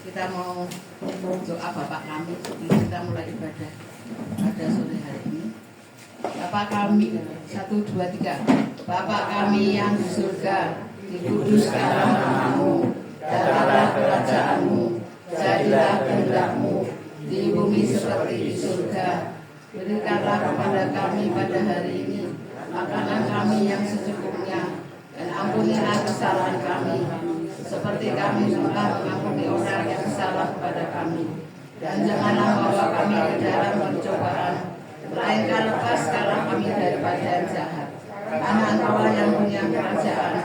kita mau doa Bapak kami. Kita mulai ibadah pada sore hari ini. Bapak kami, 1, 2, 3. Bapak kami yang di surga, dikuduskanlah namamu, datanglah kerajaanmu, jadilah kehendak-mu di bumi seperti di surga. Berikanlah kepada kami pada hari ini makanan kami yang secukupnya, dan ampunilah kesalahan kami, seperti kami telah mengampuni orang yang salah kepada kami. Dan janganlah membawa kami ke dalam pencobaan, melainkan lepaskanlah kami daripada yang jahat. Karena Engkau yang punya kerajaan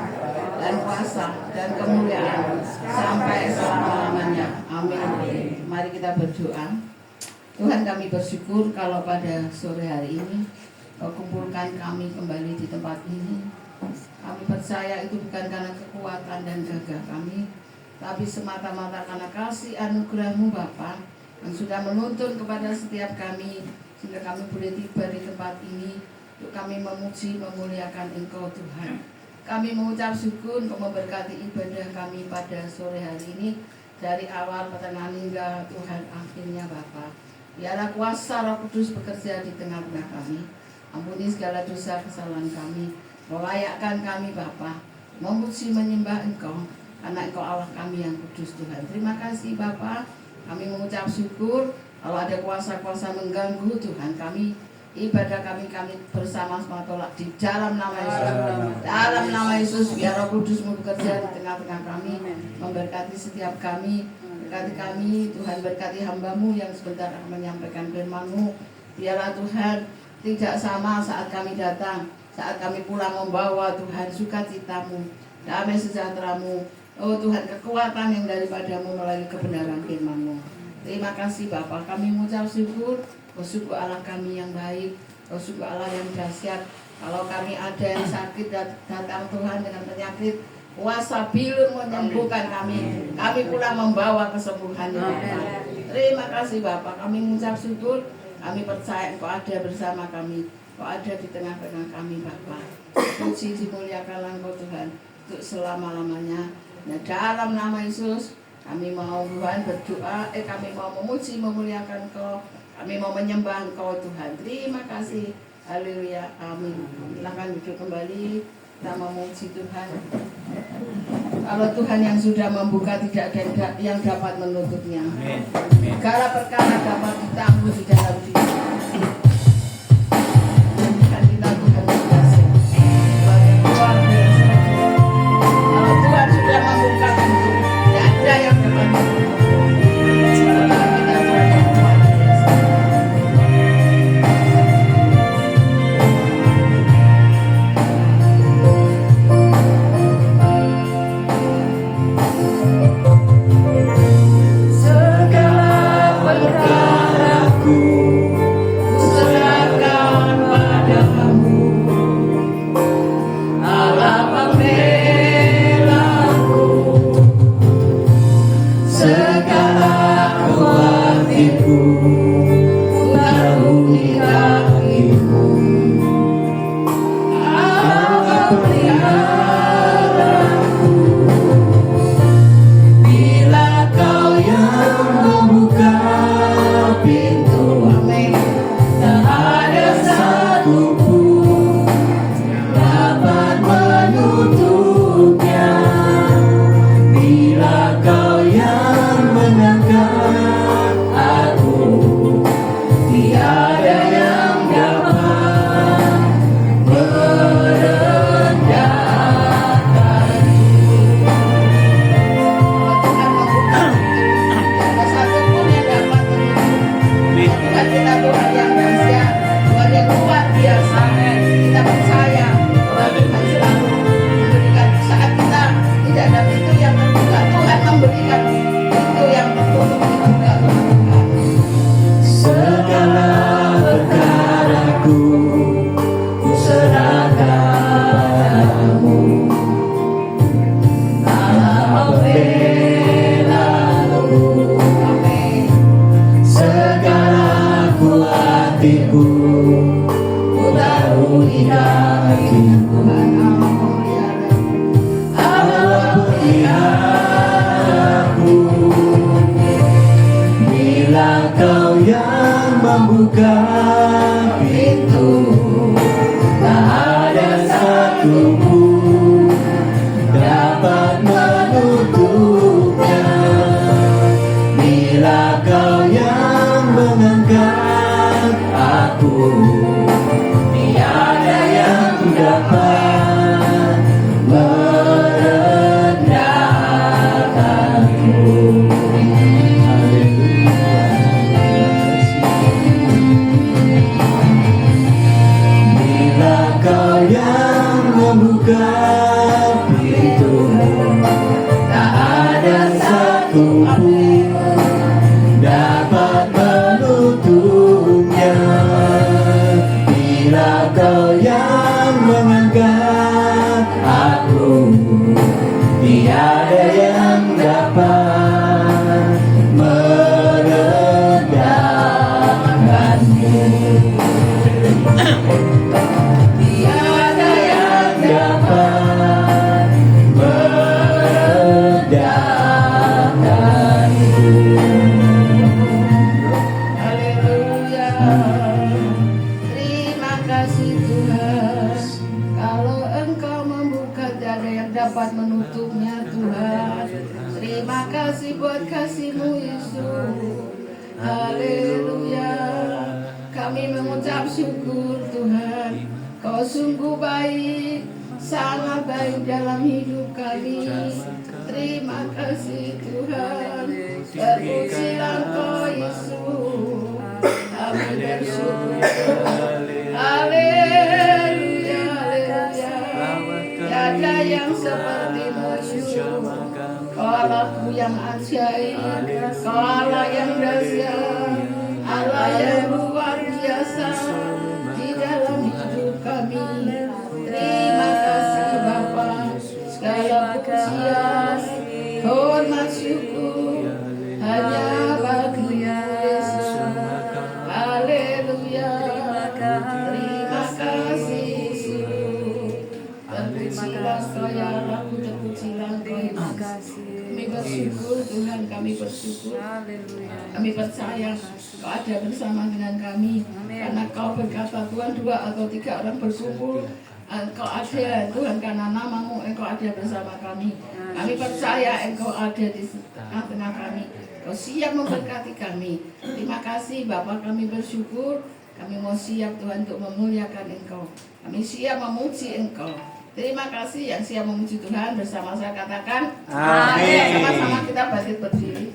dan kuasa dan kemuliaan sampai selama-lamanya. Amin. Mari kita berdoa. Tuhan, kami bersyukur kalau pada sore hari ini Kau kumpulkan kami kembali di tempat ini. Kami percaya itu bukan karena kekuatan dan gagah kami, tapi semata-mata karena kasih anugerah-Mu Bapa yang sudah menuntun kepada setiap kami, sehingga kami boleh tiba di tempat ini untuk kami memuji, memuliakan Engkau Tuhan. Kami mengucap syukur untuk memberkati ibadah kami pada sore hari ini, dari awal pertengahan hingga Tuhan akhirnya Bapa. Biarlah kuasa Roh Kudus bekerja di tengah-tengah kami. Ampuni segala dosa kesalahan kami, melayakkan kami Bapa, memuji menyembah Engkau, karena Engkau Allah kami yang kudus Tuhan. Terima kasih Bapa. Kami mengucap syukur kalau ada kuasa-kuasa mengganggu Tuhan kami, ibadah kami bersama-sama tolak di dalam nama Yesus. Dalam nama Yesus, biar Roh Kudus-Mu bekerja di tengah-tengah kami, memberkati setiap kami. Berkati kami, Tuhan, berkati hamba-Mu yang sebentar akan menyampaikan firman-Mu. Biarlah Tuhan tidak sama saat kami datang, saat kami pulang membawa Tuhan sukacita-Mu, damai sejahtera-Mu. Oh Tuhan, kekuatan yang daripada-Mu melalui kebenaran firman-Mu. Terima kasih Bapa, kami mengucap syukur. Oh syukur Allah kami yang baik, oh syukur Allah yang dahsyat. Kalau kami ada yang sakit, datang Tuhan dengan penyakit, kuasa bilur menyembuhkan kami. Kami pulang membawa kesembuhan. Terima kasih Bapa, kami mengucap syukur. Kami percaya Engkau ada bersama kami, Engkau ada di tengah-tengah kami Bapa. Puji dimuliakanlah Engkau Tuhan untuk selama-lamanya. Nah, dalam nama Yesus kami mau Tuhan berdoa, kami mau memuji memuliakan Engkau, kami mau menyembah Engkau Tuhan. Terima kasih. Haleluya. Amin. Silakan duduk kembali. Kita memuji Tuhan. Kalau Tuhan yang sudah membuka, tidak ada yang dapat menutupnya. Segala perkara dapat ditangguh di dalam diri. Dan kita Tuhan berkasih. Luar biasa. Kalau Tuhan sudah membuka pintu, tidak ada yang dapat menutup. Setelah kita Tuhan yang luar biasa. Bila kau yang menangkan aku. Kau yang membuka pintu, tak ada satu pun dapat menutupnya. Bila Kau yang mengangkat aku, tiada yang dapat merendahkanku. Bila Kau yang membuka pintu, tak ada satu pun dapat menutupnya. Bila Kau yang mengangkat aku, tiada yang dapat merendahkanmu. Tiada yang dapat merendahkanku. Haleluya. Terima kasih Tuhan. Kalau Engkau membuka, tiada yang dapat menutupnya Tuhan. Terima kasih buat kasih-Mu Yesus. Haleluya. Kami mengucap syukur Tuhan. Kau sungguh baik, sangat baik dalam hidup kami. Terima kasih Tuhan. Terpujilah Engkau Yesus. Kami bersyukur. Haleluya, haleluya. Tiada yang seperti-Mu Yesus. Kau Allahku yang ajaib, Kau Allah yang dahsyat, Allah yang luar biasa di dalam hidup kami. Terima kasih Bapa. Segala pujian, hormat, syukur hanya bagi Yesus. Haleluya. Terima kasih Yesus. Terpujilah Kau ya Allahku, terpujilah Kau Yesus. Kami bersyukur Tuhan, kami bersyukur. Kami percaya Kau ada bersama dengan kami. Karena Kau berkata Tuhan, 2 atau 3 orang berkumpul, Engkau ada Tuhan, karena nama-Mu Engkau ada bersama kami. Kami percaya Engkau ada di tengah-tengah kami. Kau siap memberkati kami. Terima kasih Bapa, kami bersyukur. Kami mau siap Tuhan untuk memuliakan Engkau. Kami siap memuji Engkau. Terima kasih yang siap memuji Tuhan bersama saya katakan amin. Sama-sama kita bangkit berdiri.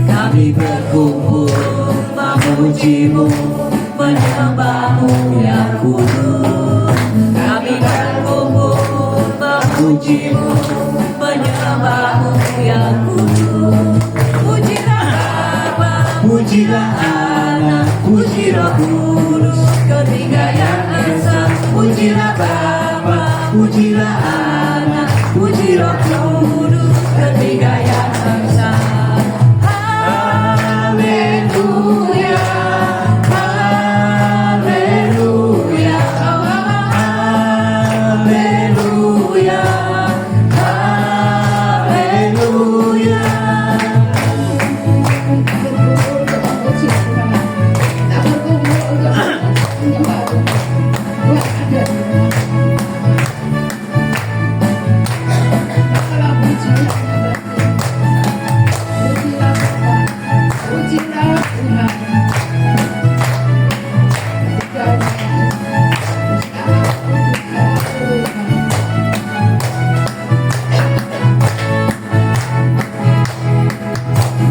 Kami berkumpul memuji-Mu, menyembah-Mu yang kudus. Kami berkumpul memuji-Mu, menyembah-Mu yang kudus. Pujilah Bapa, pujilah Anak, puji Roh Kudus, ketiga yang esa. Pujilah Bapa, pujilah Anak, puji Roh Kudus, ketiga yang esa. Haleluya, haleluya, haleluya, haleluya.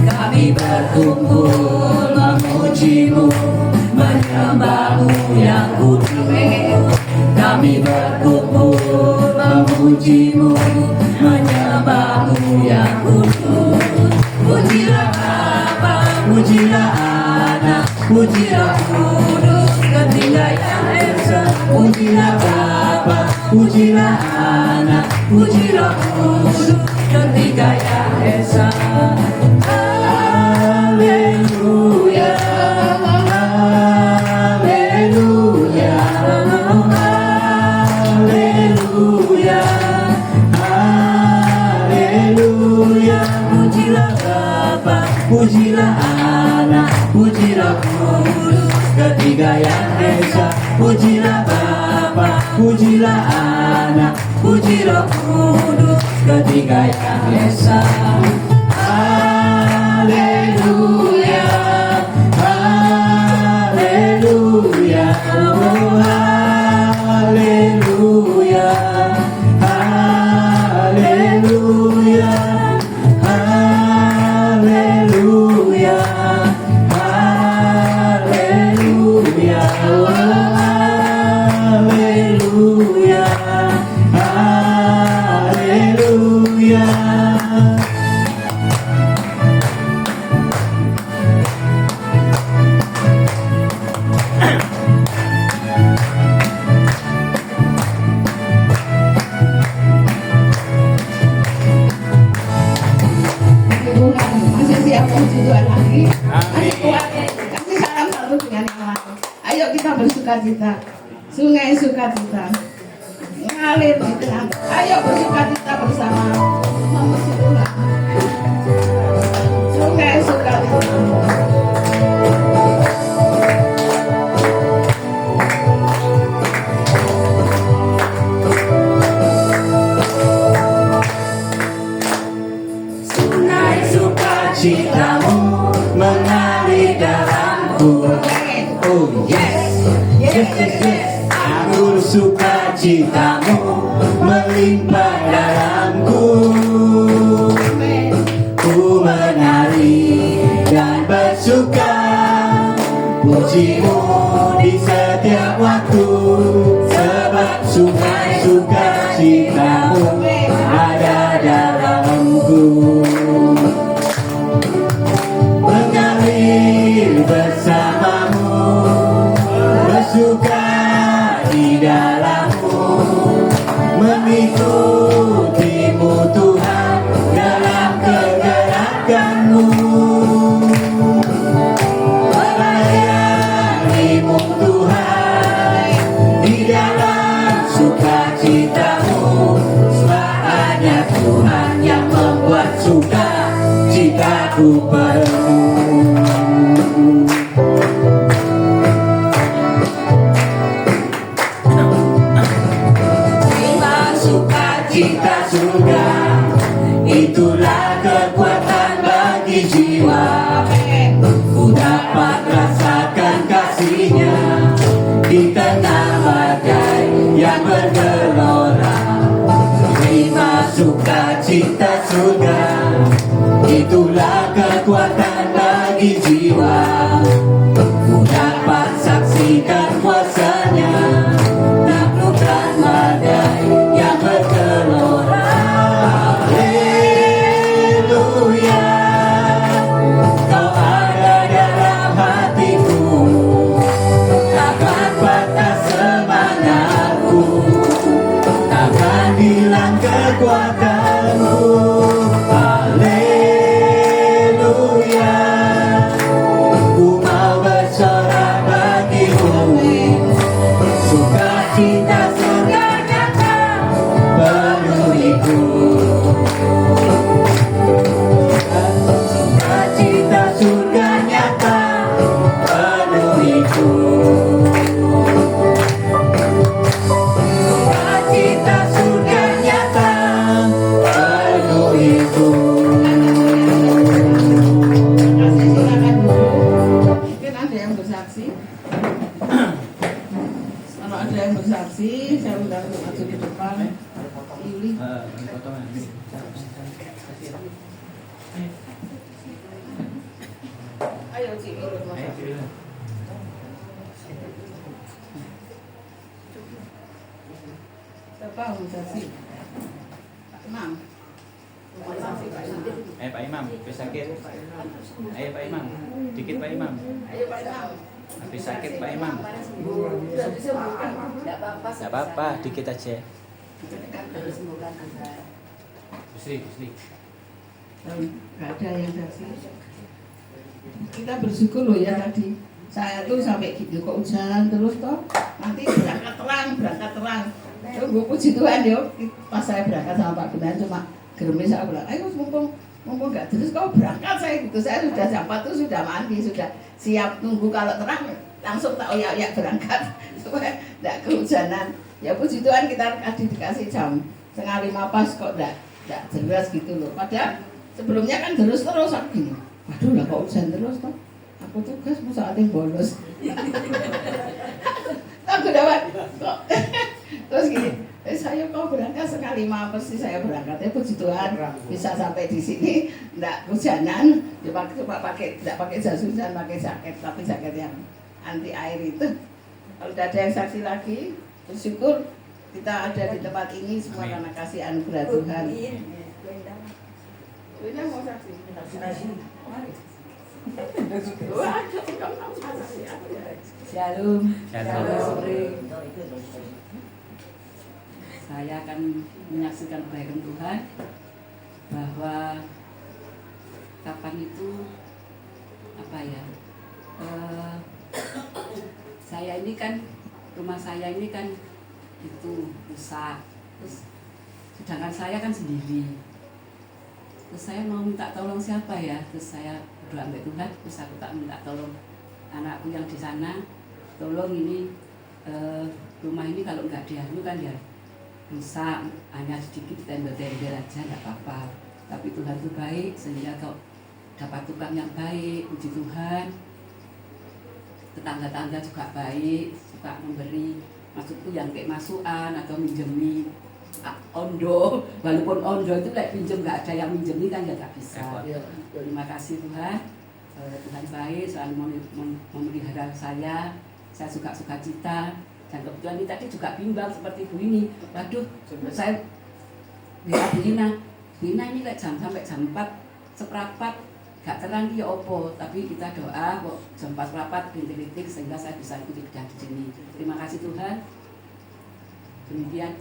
Kami berkumpul memuji-Mu, menyembah-Mu yang kudus. Kami berkumpul memuji-Mu, menyembah-Mu yang kudus. Pujilah Bapa, pujilah Anak, puji Roh Kudus, Ketiga yang Esa, pujilah Bapa, pujilah Anak, pujilah Kudus. Ketiga yang Esa. Haleluya, haleluya, haleluya, haleluya. Pujilah Bapa, pujilah Anak, pujilah Kudus. Ketiga yang Esa, pujilah Bapa, pujilah Anak, pujilah Kudus. Ketiga yang Esa. Haleluya, haleluya, oh haleluya, haleluya, haleluya, haleluya, oh haleluya, haleluya. Masih siap puji Tuhan lagi. Masih kuat. Kasih salam satu dengan yang lain. Ayo kita bersuka cita. Sungai sukacita. Ngalir di tengah. Ayo bersuka cita bersama. Memuji Tuhan. Sungai sukacita. Sungai sukacitamu mengalir dalamku. Oh yes, yes, yes, yes. Anggur sukacitamu melimpah dalamku. Ku menari dan bersuka, pujimu di setiap waktu. Sebab sungai sukacitamu ada dalamku. Mengalir bersamamu, bersuka di dalammu, mengikutimu Tuhan dalam kegerakanmu, melayanimu Tuhan di dalam sukacitamu. Sebab hanya Tuhan yang membuat suka citaku penuh. Terima sukacita surga, itulah kekuatan bagi jiwa. Ku dapat rasakan kasihnya di tengah badai yang bergelora. Terima sukacita surga, itulah kekuatan bagi jiwa. Ku dapat saksikan kuasanya taklukkan badai yang bergelora. Haleluya, Kau ada dalam hatiku, takkan patah semangatku, takkan hilang kekuatanku. Haleluya, ku mau bersorak bagimu. Sukacita surga nyata penuhiku. Sukacita surga nyata penuhiku. Sukacita surga nyata penuhiku. Kasih silakan dulu. Mungkin ada yang bersaksi. Kalau ada yang bersaksi, saya undang untuk maju di depan. Yuli. Ayo Cik Yuli, masuk. Siapa yang bersaksi? Pak Imam. Bersaksi Pak Imam. Pak Imam, sakit. Ayo Pak Imam, dikit Pak Imam. Ayo Pak Imam. Habis sakit Pak Imam. Sudah disembuhkan. Tidak apa-apa. Enggak apa-apa, dikit aja. Kan disembuhkan saja. Busri. Nggak ada yang saksi. Kita bersyukur loh ya tadi. Saya tuh sampai gitu kok hujan terus toh. Nanti berangkat terang. Gue puji Tuhan ya. Pas saya berangkat sama Pak Gunawan cuma geremis saya bilang, ayo mumpung nggak terus kau berangkat saya gitu. Saya sudah jam 4 tuh sudah mandi, sudah siap nunggu kalau terang langsung tak oyak berangkat supaya tidak kehujanan. Ya puji Tuhan kita dikasih jam 4:30 pas kok tidak jelas gitu loh. Padahal sebelumnya kan terus aku gini. Waduh lah kok hujan terus toh. Aku tugas mau saatnya bolos. Aku dapat kok. Terus gini, saya kok berangkat 4:30 persis saya berangkat. Ya puji Tuhan bisa sampai di sini enggak hujanan. Cuma tidak pakai jas hujan, pakai jaket, tapi jaket yang anti air itu. Kalau tidak ada yang saksi lagi, bersyukur kita ada di tempat ini semua karena kasih anugerah Tuhan. Ini mau saksi. Shalom. Shalom. Saya akan menyaksikan kebaikan Tuhan bahwa kapan itu saya ini kan rumah saya ini kan itu rusak, terus sedangkan saya kan sendiri. Terus saya mau minta tolong siapa ya? Terus saya berdoa sampai Tuhan, terus aku tak minta tolong anakku yang di sana, tolong ini rumah ini kalau nggak dianu kan ya rusak, hanya sedikit tembel-tembel aja nggak apa-apa. Tapi Tuhan itu baik, sehingga kau dapat tukang yang baik, puji Tuhan. Tetangga-tangga juga baik, suka memberi, maksudku yang kayak masukan atau minjemi ondo, walaupun ondo itu kayak pinjem nggak ada yang minjemi kan ya nggak bisa. Terima kasih Tuhan, Tuhan baik selalu memelihara saya suka cita. Dan kebetulan ini tadi juga bimbang seperti Bu ini. Waduh, saya bilang Bu Ina ini kayak sampai jam 4 seperempat gak terang ya opo, tapi kita doa kok jam 4 seperempat rintik-rintik sehingga saya bisa ikuti di sini. Terima kasih Tuhan. Demikian.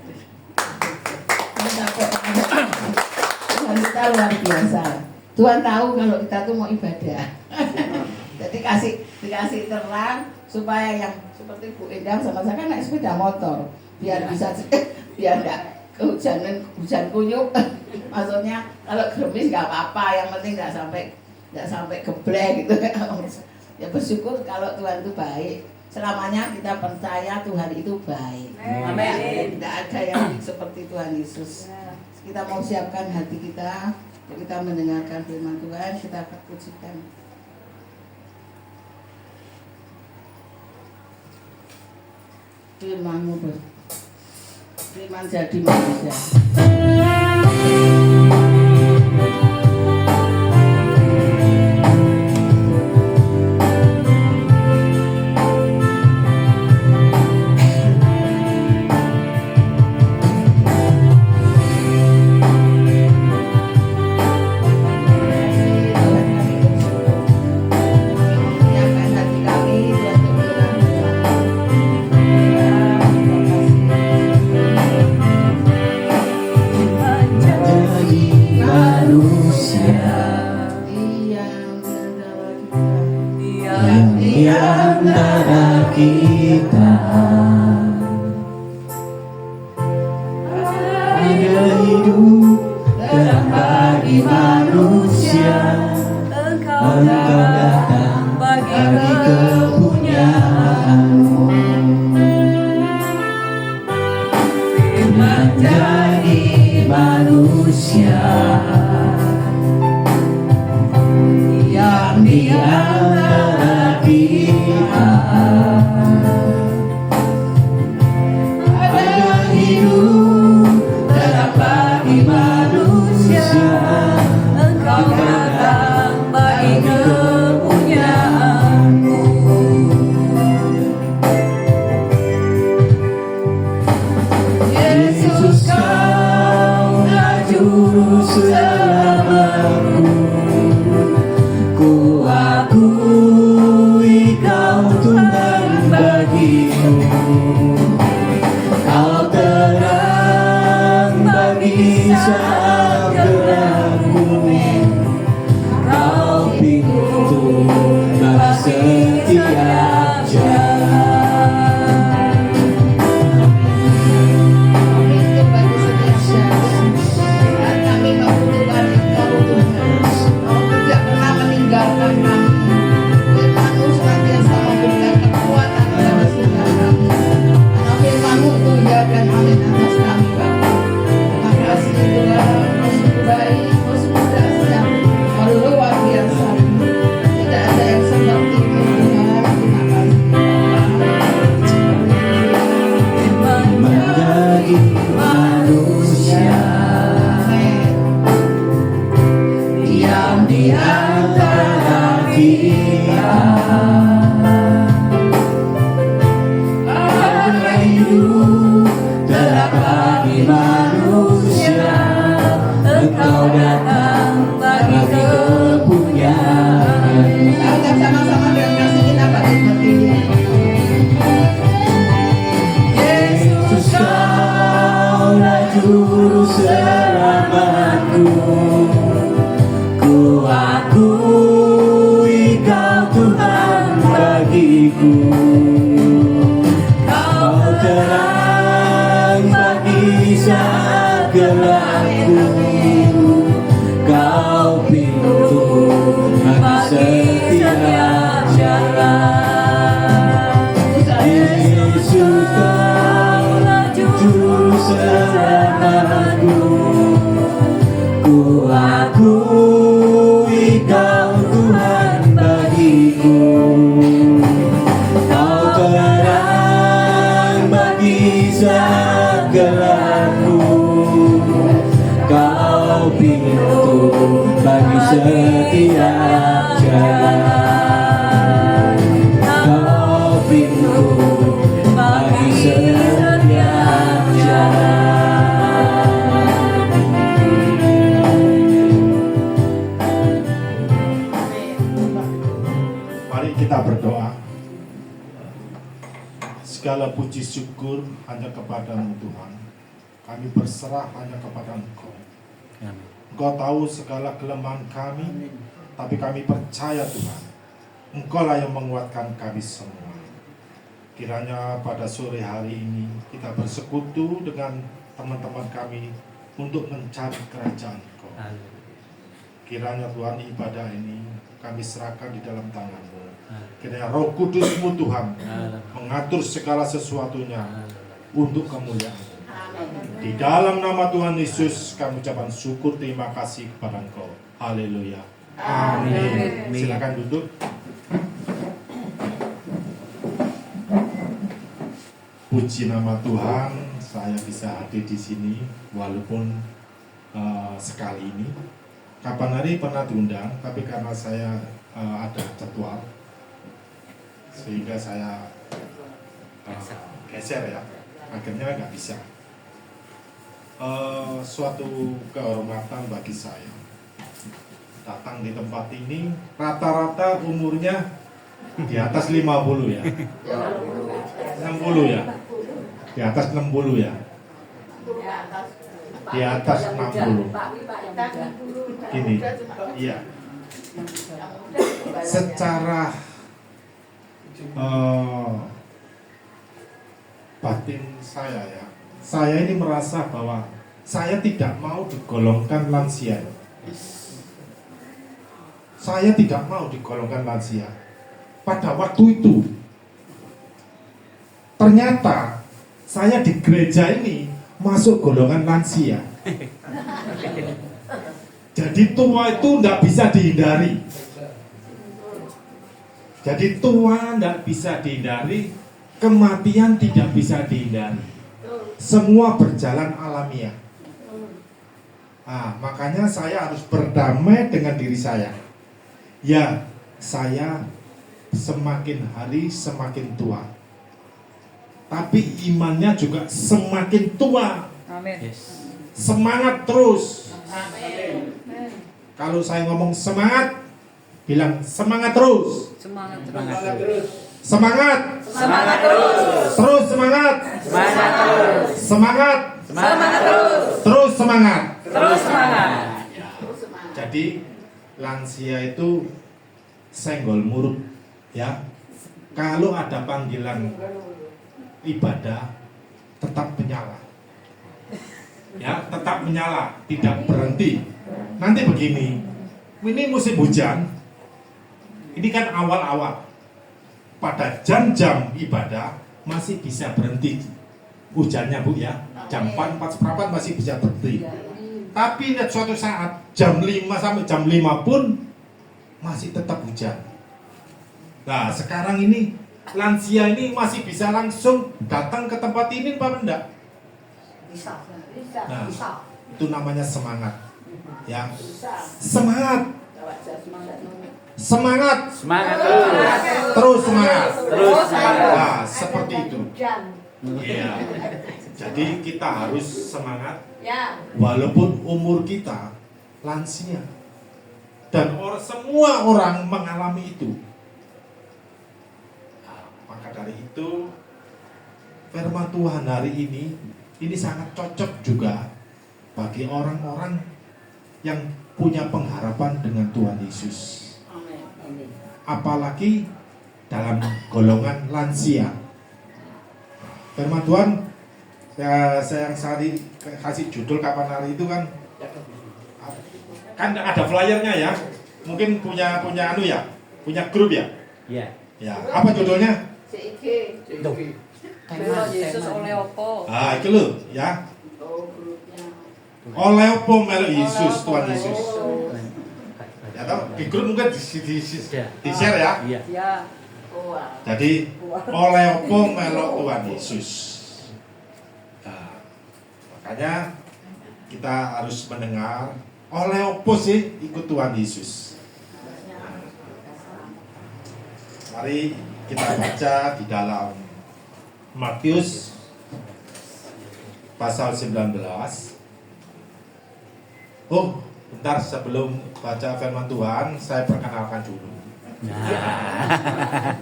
Tuhan kita luar biasa. Tuhan tahu kalau kita tuh mau ibadah. Jadi dikasih terang supaya yang seperti Bu Endang sama saya kan naik sepeda motor biar bisa biar enggak hujan kuyup. Maksudnya kalau gerimis nggak apa-apa, yang penting nggak sampai geblek gitu. Ya bersyukur kalau Tuhan itu baik. Selamanya kita percaya Tuhan itu baik. Amin. Tidak ada yang seperti Tuhan Yesus. Kita mau siapkan hati kita untuk kita mendengarkan firman Tuhan, kita akan pujikan. Firman-Mu firman jadi manusia. Di antara kita ada hidup dalam bagi manusia. Engkau datang bagi kepunyaanmu. Firman jadi manusia yang di antara kita ada hidup dalam bagi manusia. Engkau datang bagi kepunyaanmu. Yesus, Kaulah juru selamatku. Ku akui Kau Tuhan bagiku. Kau terang bagi saat gelapku. Kau pintu bagi setiap jalan. Pintu bagi setiap jalan. Saat kami membutuhkan Engkau Tuhan, Kau tidak pernah meninggalkan kami. Firman-Mu senantiasa memberikan kekuatan kepada setiap kami. Karena Firman-Mu itu ya dan amin atas kami Bapa. Terima kasih Tuhan, Kau sungguh baik, Kau sungguh dahsyat, Kau luar biasa. Tidak ada yang seperti-Mu Tuhan. Terima kasih Bapa. Menjadi manusia, Amin. diam di antara kita. Karena hidup telah bagi manusia, Engkau datang bagi kepunyaan. Kita akan sama-sama dengan kasihin apa seperti ini. Yesus, Kaulah juru selamatku. Ku akui Kau Tuhan bagiku. Kau terang bagi saat gelapku. Kau pintu bagi setiap jalan. Yesus, Kaulah juru selamatku. Ku akui Kau Tuhan bagiku. Kau terang bagi saat gelapku. Kau pintu bagi setiap jalan. Kau pintu bagi setiap jalan. Mari kita berdoa. Segala puji syukur hanya kepada-Mu Tuhan. Kami berserah hanya kepada Engkau. Engkau tahu segala kelemahan kami, tapi kami percaya Tuhan, Engkau lah yang menguatkan kami semua. Kiranya pada sore hari ini kita bersekutu dengan teman-teman kami untuk mencari kerajaan Engkau. Kiranya Tuhan ibadah ini kami serahkan di dalam tangan-Mu. Kiranya Roh Kudus-Mu Tuhan mengatur segala sesuatunya untuk kemuliaan. Di dalam nama Tuhan Yesus kami ucapkan syukur, terima kasih kepada Engkau. Haleluya. Amin. Silakan duduk. Puji nama Tuhan, saya bisa hadir di sini walaupun sekali ini. Kapan hari pernah diundang, tapi karena saya ada jadwal, sehingga saya geser ya. Akhirnya nggak bisa. Suatu kehormatan bagi saya datang di tempat ini. Rata-rata umurnya di atas 50 ya, 60 ya, di atas 60 ya, di atas 60. Gini, iya. Secara batin saya ya, saya ini merasa bahwa saya tidak mau digolongkan lansia. Saya tidak mau digolongkan lansia. Pada waktu itu, ternyata saya di gereja ini masuk golongan lansia. Jadi tua itu tidak bisa dihindari. Jadi tua tidak bisa dihindari, kematian tidak bisa dihindari. Semua berjalan alamiah. Nah, makanya saya harus berdamai dengan diri saya. Ya, saya semakin hari semakin tua, tapi imannya juga semakin tua. Amin. Semangat terus. Amin. Kalau saya ngomong semangat, bilang semangat terus. Semangat Semangat terus. Semangat. Semangat terus. Terus semangat. Semangat terus. Semangat. Semangat terus. Terus semangat. Terus semangat. Jadi lansia itu senggol murut ya. Kalau ada panggilan ibadah tetap menyala. Ya, tetap menyala, tidak berhenti. Nanti begini. Ini musim hujan. Ini kan awal-awal. Pada jam-jam ibadah masih bisa berhenti hujannya Bu ya. Jam 4, 4 masih bisa berhenti. Tapi lihat suatu saat jam 5 sampai jam 5 pun masih tetap hujan. Nah sekarang ini lansia ini masih bisa langsung datang ke tempat ini Pak enggak? Bisa. Nah itu namanya semangat. Ya semangat. Semangat. Semangat terus. Terus semangat. Terus semangat. Nah seperti itu. Iya. Jadi kita harus semangat. Ya. Walaupun umur kita lansia dan semua orang mengalami itu. Nah, maka dari itu firman Tuhan hari ini sangat cocok juga bagi orang-orang yang punya pengharapan dengan Tuhan Yesus. Apalagi dalam golongan lansia. Firman Tuhan saya kasih judul kapan hari itu kan ada flyernya ya, mungkin punya anu ya, punya grup ya. Iya. Ya, apa judulnya? CIG. Bela Yesus oleh opo? Ah, itu loh ya. Oleh opo melok Yesus, Tuhan Yesus. Ya toh, di grup mungkin di share ya. Iya. Ya. Jadi oleh opo melok Tuhan Yesus. Nah, makanya kita harus mendengar oleh opo sih ikut Tuhan Yesus. Mari kita baca di dalam Matius pasal 19. Oh, bentar sebelum baca firman Tuhan, saya perkenalkan dulu.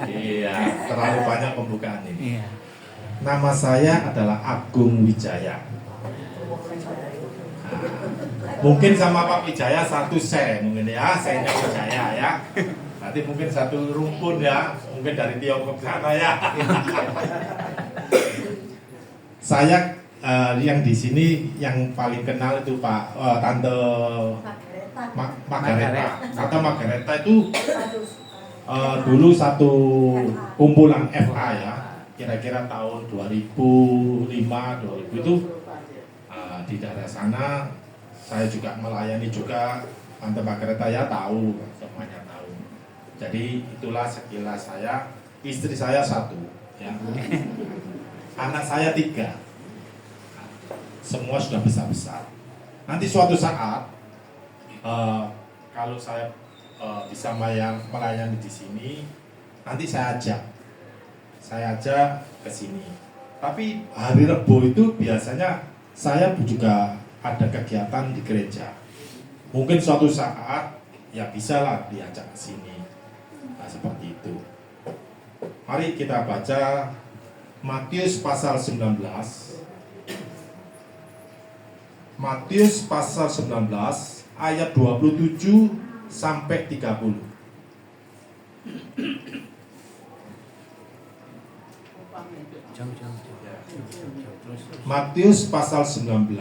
Iya, terlalu banyak pembukaan ini. Iya. Nama saya adalah Agung Wijaya. Mungkin sama Pak Wijaya satu saya mungkin ya, saya Wijaya ya. Nanti mungkin satu rumpun ya, mungkin dari Tiongkok sana ya. Saya yang di sini yang paling kenal itu Pak Tante Margareta. Tante Margareta itu dulu satu kumpulan FA ya, kira-kira tahun 2005 2000 itu di daerah sana saya juga melayani juga. Tante Margareta ya tahu, semuanya tahu. Jadi itulah sekilas saya. Istri saya satu ya. Anak saya 3. Semua sudah besar-besar. Nanti suatu saat kalau saya bisa melayani di sini, nanti saya ajak ke sini. Tapi hari Rebo itu biasanya saya juga ada kegiatan di gereja. Mungkin suatu saat ya bisalah diajak ke sini. Nah, seperti itu. Mari kita baca Matius pasal 19. Matius pasal 19 ayat 27 sampai 30. Matius pasal 19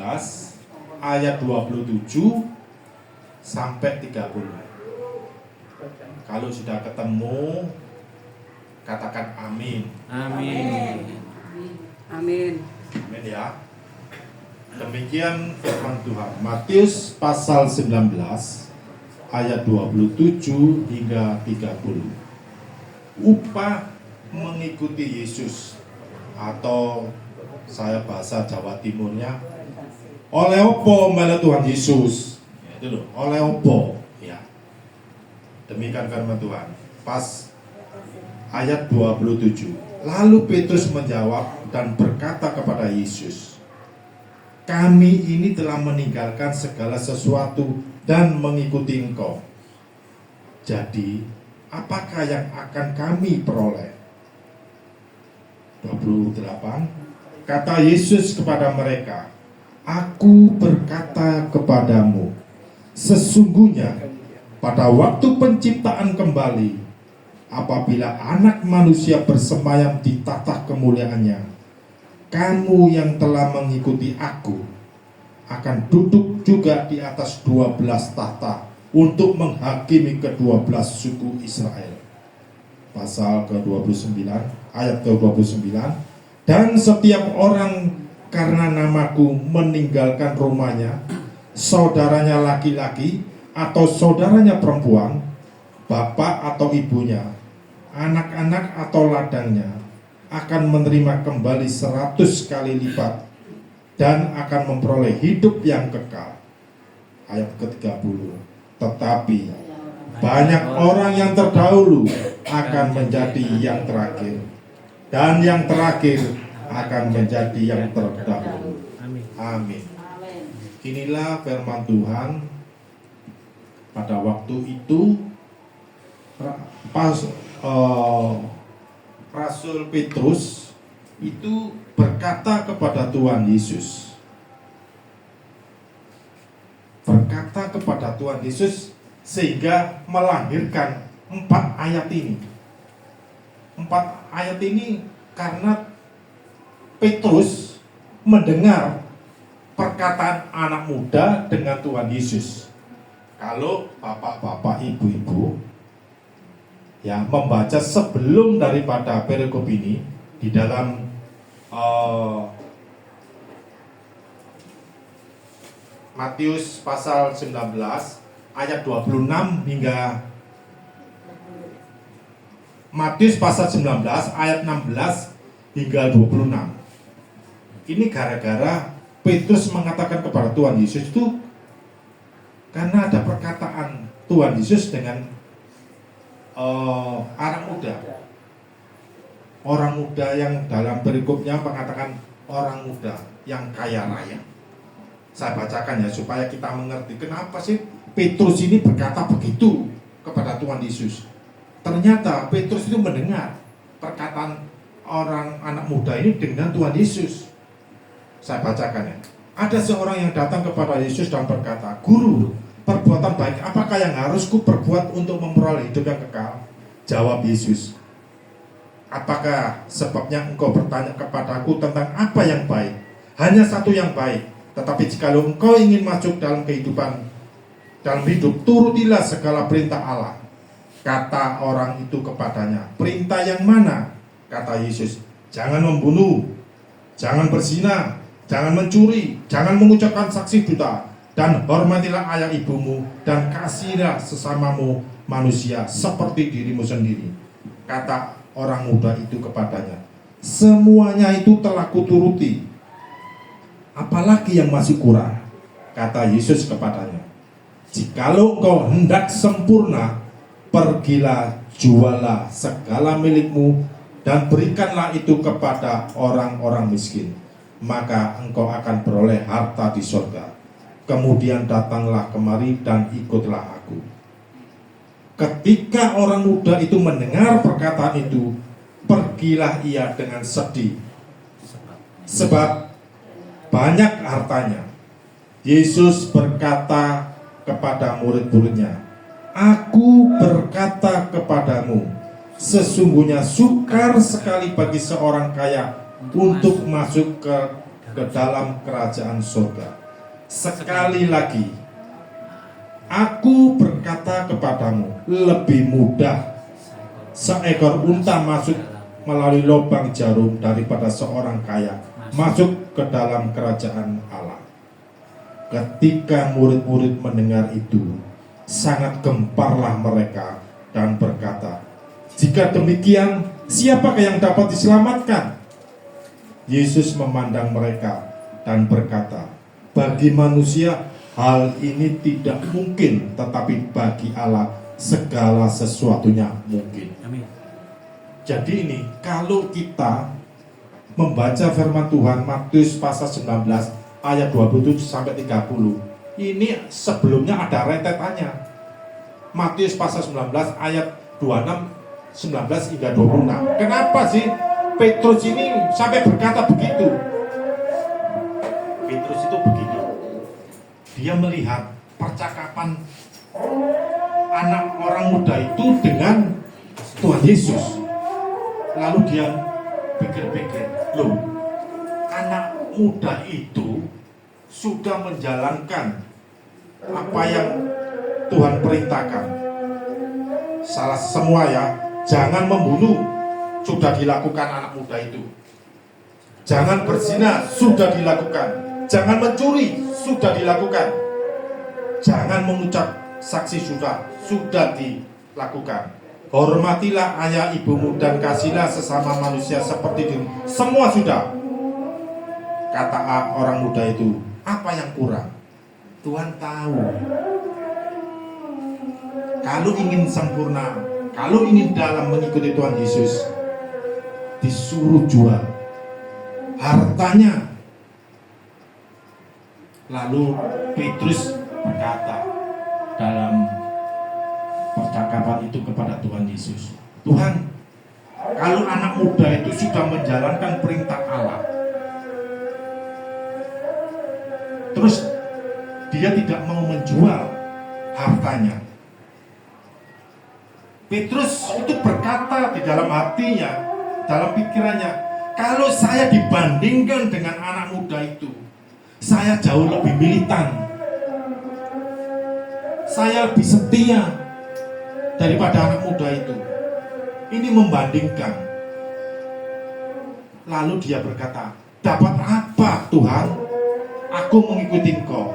ayat 27 sampai 30. Kalau sudah ketemu katakan amin. Amin. Amin. Amin ya. Demikian firman Tuhan. Matius pasal 19 ayat 27 hingga 30. Upah mengikuti Yesus, atau saya bahasa Jawa Timurnya oleh opo mele Tuhan Yesus. Ya, itu loh, oleh opo ya. Demikian firman Tuhan. Pas ayat 27. Lalu Petrus menjawab dan berkata kepada Yesus, kami ini telah meninggalkan segala sesuatu dan mengikuti Engkau. Jadi, apakah yang akan kami peroleh? 28. Kata Yesus kepada mereka, "Aku berkata kepadamu, sesungguhnya pada waktu penciptaan kembali, apabila Anak Manusia bersemayam di tahta kemuliaannya, kamu yang telah mengikuti aku akan duduk juga di atas 12 tahta untuk menghakimi ke-12 suku Israel." Pasal ke-29 ayat ke-29. "Dan setiap orang karena namaku meninggalkan rumahnya, saudaranya laki-laki atau saudaranya perempuan, bapak atau ibunya, anak-anak atau ladangnya, akan menerima kembali 100 kali lipat dan akan memperoleh hidup yang kekal." Ayat ke-30. "Tetapi banyak orang yang terdahulu akan menjadi yang terakhir, dan yang terakhir akan menjadi yang terdahulu." Amin. Inilah firman Tuhan. Pada waktu itu Rasul Petrus itu berkata kepada Tuhan Yesus, sehingga melahirkan 4 ayat ini. 4 ayat ini karena Petrus mendengar perkataan anak muda dengan Tuhan Yesus. Kalau bapak-bapak, ibu-ibu ya membaca sebelum daripada perikop ini di dalam Matius pasal 19 ayat 26 hingga Matius pasal 19 ayat 16 hingga 26. Ini gara-gara Petrus mengatakan kepada Tuhan Yesus itu karena ada perkataan Tuhan Yesus dengan anak muda. Orang muda yang dalam perikopnya mengatakan orang muda yang kaya raya. Saya bacakan ya supaya kita mengerti kenapa sih Petrus ini berkata begitu kepada Tuhan Yesus. Ternyata Petrus itu mendengar perkataan orang anak muda ini dengan Tuhan Yesus. Saya bacakan ya. Ada seorang yang datang kepada Yesus dan berkata, "Guru, perbuatan baik apakah yang harus ku perbuat untuk memperoleh hidup yang kekal?" Jawab Yesus, "Apakah sebabnya engkau bertanya kepadaku tentang apa yang baik? Hanya satu yang baik. Tetapi jikalau engkau ingin masuk dalam hidup, turutilah segala perintah Allah." Kata orang itu kepadanya, "Perintah yang mana?" Kata Yesus, "Jangan membunuh, jangan berzina, jangan mencuri, jangan mengucapkan saksi dusta, dan hormatilah ayah ibumu, dan kasihilah sesamamu manusia seperti dirimu sendiri." Kata orang muda itu kepadanya, "Semuanya itu telah kuturuti. Apalagi yang masih kurang?" Kata Yesus kepadanya, "Jikalau engkau hendak sempurna, pergilah, jualah segala milikmu dan berikanlah itu kepada orang-orang miskin, maka engkau akan beroleh harta di surga. Kemudian datanglah kemari dan ikutlah aku." Ketika orang muda itu mendengar perkataan itu, pergilah ia dengan sedih, sebab banyak hartanya. Yesus berkata kepada murid-muridnya, "Aku berkata kepadamu, sesungguhnya sukar sekali bagi seorang kaya untuk masuk ke dalam kerajaan surga. Sekali lagi, aku berkata kepadamu, lebih mudah seekor unta masuk melalui lubang jarum daripada seorang kaya masuk ke dalam kerajaan Allah." Ketika murid-murid mendengar itu, sangat gemparlah mereka dan berkata, "Jika demikian, siapakah yang dapat diselamatkan?" Yesus memandang mereka dan berkata, "Bagi manusia hal ini tidak mungkin, tetapi bagi Allah segala sesuatunya mungkin." Amin. Jadi ini kalau kita membaca firman Tuhan Matius pasal 19 ayat 27 sampai 30, ini sebelumnya ada rentetannya. Matius pasal 19 ayat 26, 19 hingga 26. Kenapa sih Petrus ini sampai berkata begitu. Petrus itu begini. Dia melihat percakapan anak orang muda itu dengan Tuhan Yesus. Lalu dia pikir-pikir, loh, anak muda itu sudah menjalankan apa yang Tuhan perintahkan. Salah semua ya, jangan membunuh, sudah dilakukan anak muda itu. Jangan berzina, sudah dilakukan. Jangan mencuri, sudah dilakukan. Jangan mengucap saksi, sudah dilakukan. Hormatilah ayah ibumu dan kasihlah sesama manusia seperti dirimu. Semua sudah. Kata orang muda itu, apa yang kurang? Tuhan tahu. Kalau ingin sempurna, kalau ingin dalam mengikuti Tuhan Yesus, disuruh jual hartanya. Lalu Petrus berkata dalam percakapan itu kepada Tuhan Yesus, Tuhan, kalau anak muda itu sudah menjalankan perintah Allah, terus dia tidak mau menjual hartanya. Petrus itu berkata di dalam hatinya, dalam pikirannya, kalau saya dibandingkan dengan anak muda itu, saya jauh lebih militan, saya lebih setia daripada anak muda itu. Ini membandingkan. Lalu dia berkata, dapat apa Tuhan? Aku mengikuti Engkau.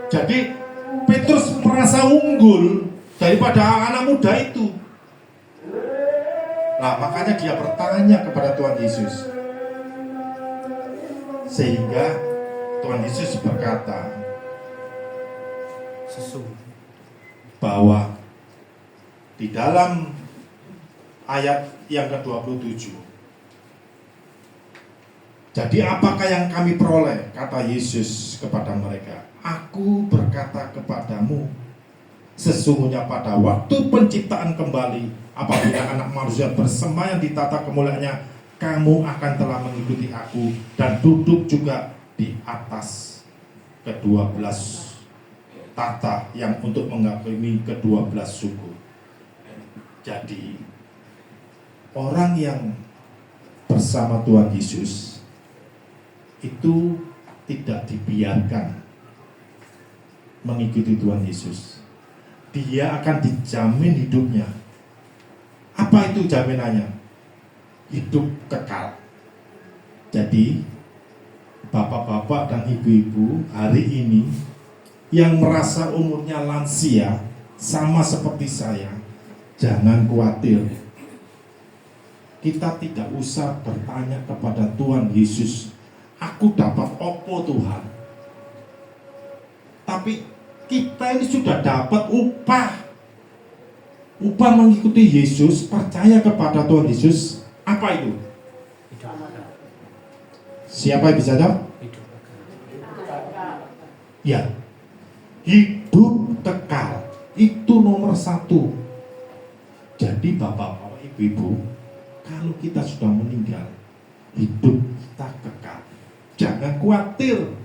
Jadi Petrus merasa unggul daripada anak muda itu. Nah, makanya dia bertanya kepada Tuhan Yesus. Sehingga Tuhan Yesus berkata bahwa di dalam ayat yang ke-27, jadi apakah yang kami peroleh? Kata Yesus kepada mereka, Aku berkata kepadamu, sesungguhnya pada waktu penciptaan kembali, apabila anak manusia bersemayam di tata kemuliaannya, kamu akan telah mengikuti aku dan duduk juga di atas ke-12 tata yang untuk mengagumi ke-12 suku. Jadi orang yang bersama Tuhan Yesus itu tidak dibiarkan mengikuti Tuhan Yesus. Dia akan dijamin hidupnya. Apa itu jaminannya? Hidup kekal. Jadi bapak-bapak dan ibu-ibu hari ini yang merasa umurnya lansia sama seperti saya, jangan khawatir. Kita tidak usah bertanya kepada Tuhan Yesus, aku dapat opo Tuhan? Tapi kita ini sudah dapat upah. Upah mengikuti Yesus, percaya kepada Tuhan Yesus. Apa itu? Siapa yang bisa jawab? Ya, hidup kekal. Itu nomor 1. Jadi bapak-bapak, ibu-ibu, kalau kita sudah meninggal, hidup kita kekal. Jangan khawatir.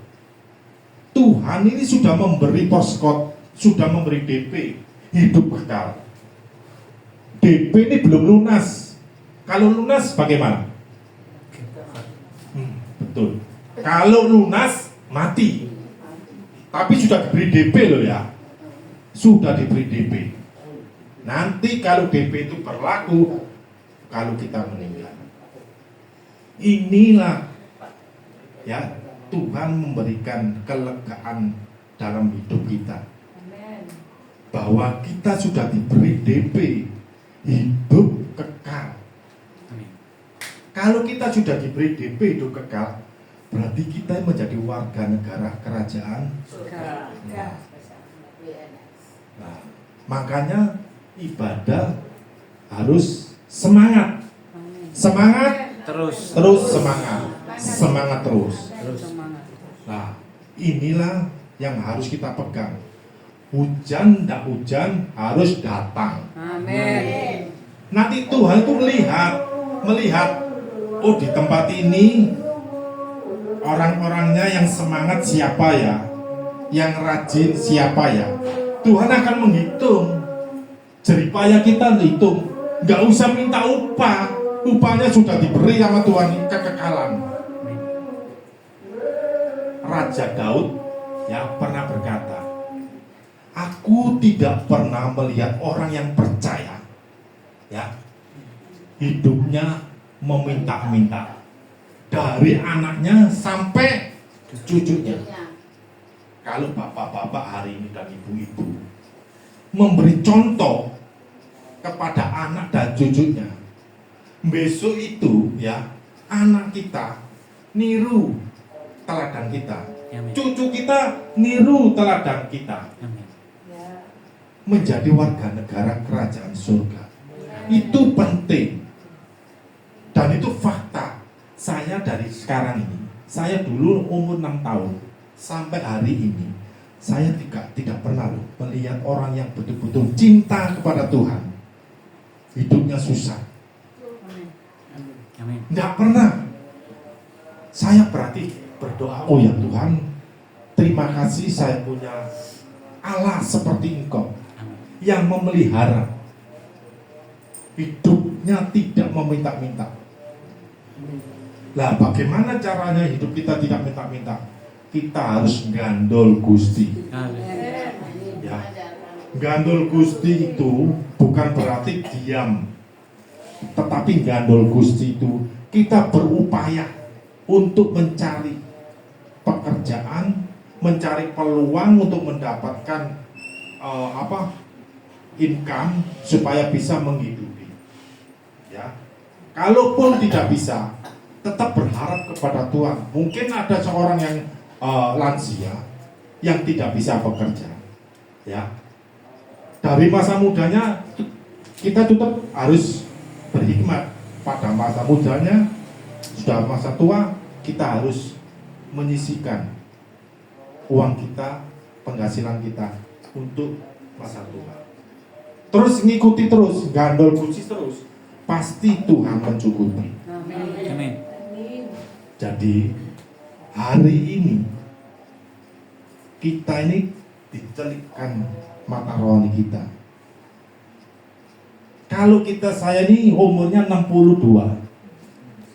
Tuhan ini sudah memberi poskot, sudah memberi DP, hidup kekal. DP ini belum lunas. Kalau lunas bagaimana? Betul. Kalau lunas mati. Tapi sudah diberi DP loh ya. Sudah diberi DP. Nanti kalau DP itu berlaku kalau kita meninggal. Inilah ya, Tuhan memberikan kelegaan dalam hidup kita. Bahwa kita sudah diberi DP, hidup kekal. Kalau kita sudah diberi DP hidup kekal, berarti kita menjadi warga negara kerajaan. Nah, makanya ibadah harus semangat. Semangat Terus semangat. Semangat terus. Nah, inilah yang harus kita pegang. Hujan tidak hujan harus datang. Amin. Nanti Tuhan itu melihat melihat, oh di tempat ini orang-orangnya yang semangat siapa ya, yang rajin siapa ya. Tuhan akan menghitung jeripaya kita, hitung. Nggak usah minta upah, upahnya sudah diberi sama Tuhan, kekekalan. Raja Daud ya pernah berkata, aku tidak pernah melihat orang yang percaya ya hidupnya meminta-minta, dari anaknya sampai cucunya. Kalau bapak-bapak hari ini dan ibu-ibu memberi contoh kepada anak dan cucunya, besok itu ya anak kita niru teladan kita, Amin. cucu kita niru teladan kita, Amin. menjadi warga negara kerajaan surga. Itu penting dan itu fakta. Saya dari sekarang ini, saya dulu umur 6 tahun sampai hari ini, saya tidak pernah melihat orang yang betul-betul cinta kepada Tuhan hidupnya susah. Amin. Tidak pernah. Saya berarti berdoa, oh ya Tuhan, terima kasih saya punya Allah seperti Engkau yang memelihara hidupnya tidak meminta-minta. Lah bagaimana caranya hidup kita tidak minta-minta? Kita harus gandol Gusti. Amin. Ya. Gandol Gusti itu bukan berarti diam, tetapi gandol Gusti itu kita berupaya untuk mencari pekerjaan, mencari peluang untuk mendapatkan income supaya bisa menghidupi. Ya, kalaupun tidak bisa, tetap berharap kepada Tuhan. Mungkin ada seorang yang lansia yang tidak bisa bekerja. Ya, dari masa mudanya kita tetap harus berhikmat. Pada masa mudanya, sudah masa tua, kita harus menyisihkan uang kita, penghasilan kita untuk masa tua. Terus ngikuti terus, gandol kunci terus, pasti Tuhan mencukupi. Amin. Jadi hari ini kita ini dicelikkan mata rohani kita. Kalau saya ini umurnya 62.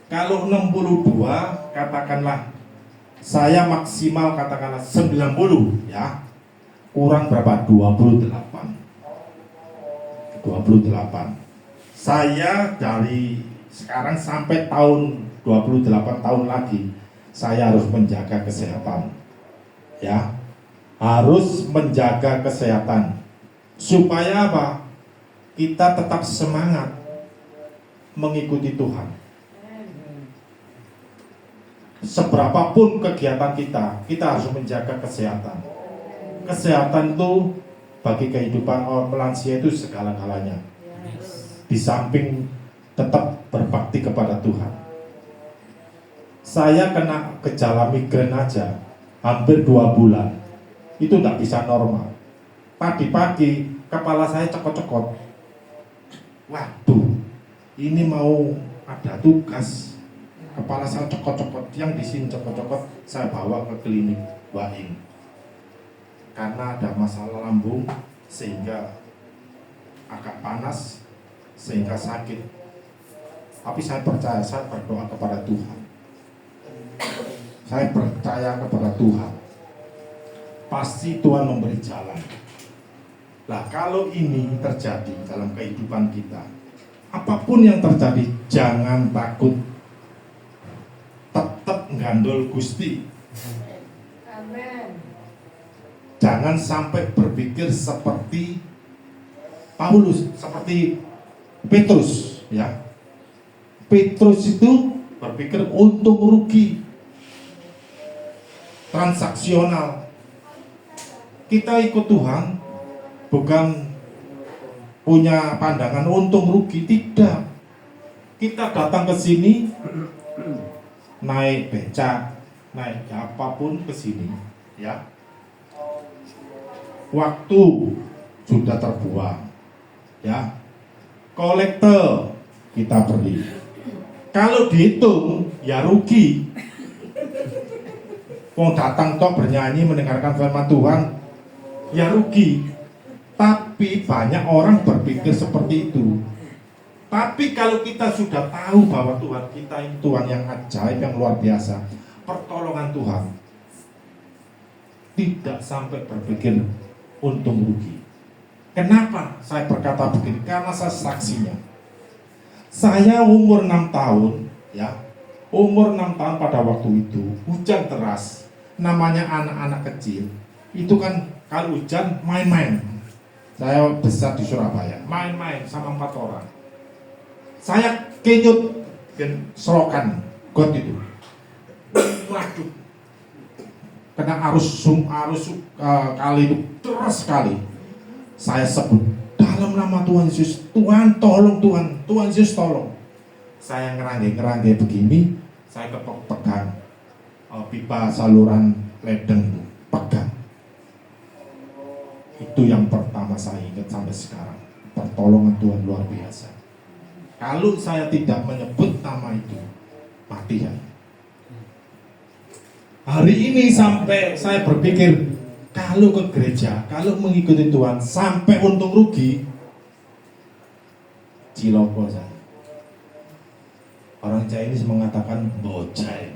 Kalau 62 katakanlah saya maksimal katakanlah 90 ya. Kurang berapa? 28. Saya dari sekarang sampai tahun 28 tahun lagi saya harus menjaga kesehatan. Ya. Harus menjaga kesehatan. Supaya apa? Kita tetap semangat mengikuti Tuhan. Seberapapun kegiatan kita harus menjaga kesehatan. Kesehatan itu bagi kehidupan orang lansia itu segala-galanya. Di samping tetap berbakti kepada Tuhan. Saya kena gejala migrain aja hampir 2 bulan. Itu tidak bisa normal. Pagi-pagi kepala saya cekot-cekot. Waduh, ini mau ada tugas. Kepala saya cekot-cekot, yang di sini cekot-cekot saya bawa ke klinik Waing. Karena ada masalah lambung sehingga agak panas sehingga sakit. Tapi saya percaya, saya berdoa kepada Tuhan. Saya percaya kepada Tuhan. Pasti Tuhan memberi jalan. Lah kalau ini terjadi dalam kehidupan kita, apapun yang terjadi jangan takut. Tetap gandol Gusti. Amin. Jangan sampai berpikir seperti Paulus, seperti Petrus, ya. Petrus itu berpikir untung rugi, transaksional. Kita ikut Tuhan bukan punya pandangan untung rugi, tidak. Kita datang ke sini naik becak, naik apapun ke sini, ya. Waktu sudah terbuang, ya. Kolektor kita beri, Kalau dihitung ya rugi. Wong datang tok bernyanyi mendengarkan firman Tuhan ya rugi. Tapi banyak orang berpikir seperti itu. Tapi kalau kita sudah tahu bahwa Tuhan kita ini Tuhan yang ajaib, yang luar biasa, pertolongan Tuhan, tidak sampai berpikir untung rugi. Kenapa saya berkata begini? Karena saya saksinya. Saya umur 6 tahun, ya, umur 6 tahun pada waktu itu, hujan deras, namanya anak-anak kecil, itu kan kalau hujan main-main. Saya besar di Surabaya, main-main sama 4 orang. Saya kenyut selokan got itu. Waduh. Kena arus kali itu deras sekali. Saya sebut dalam nama Tuhan Yesus, Tuhan tolong, Tuhan Yesus tolong. Saya ngerangge begini, saya pegang pipa saluran ledeng itu, pegang. Itu yang pertama saya ingat sampai sekarang. Pertolongan Tuhan luar biasa. Kalau saya tidak menyebut nama itu, mati ya. Hari ini sampai saya berpikir, kalau ke gereja, kalau mengikuti Tuhan, sampai untung rugi, ciloko saya. Orang Chinese mengatakan bocai.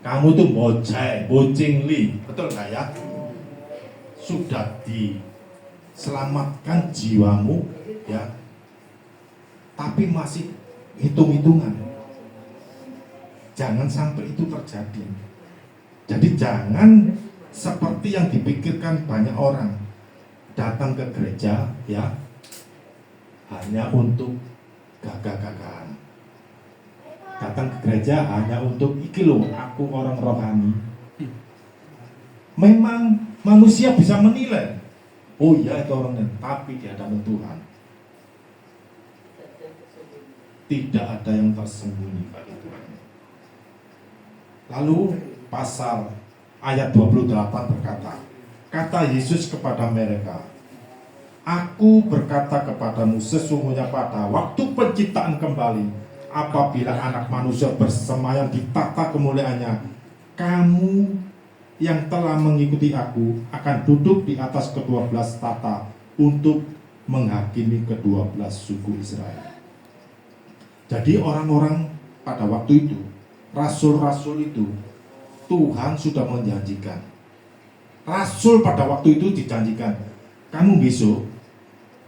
Kamu tuh bocai, bocing li, betul nggak ya? Sudah diselamatkan jiwamu, ya, tapi masih hitung-hitungan. Jangan sampai itu terjadi. Jadi jangan seperti yang dipikirkan banyak orang, datang ke gereja, ya, hanya untuk gagah-gagahan. Datang ke gereja hanya untuk iki loh, aku orang rohani. Memang manusia bisa menilai, oh iya itu orangnya, tapi di hadapan Tuhan tidak ada yang tersembunyi bagi Tuhan. Lalu pasal ayat 28 berkata, kata Yesus kepada mereka, aku berkata kepadamu sesungguhnya pada waktu penciptaan kembali, apabila anak manusia bersemayam di takhta kemuliaannya, kamu yang telah mengikuti aku akan duduk di atas ke-12 tahta untuk menghakimi ke-12 suku Israel. Jadi orang-orang pada waktu itu, rasul-rasul itu, Tuhan sudah menjanjikan. Rasul pada waktu itu dijanjikan, kamu besok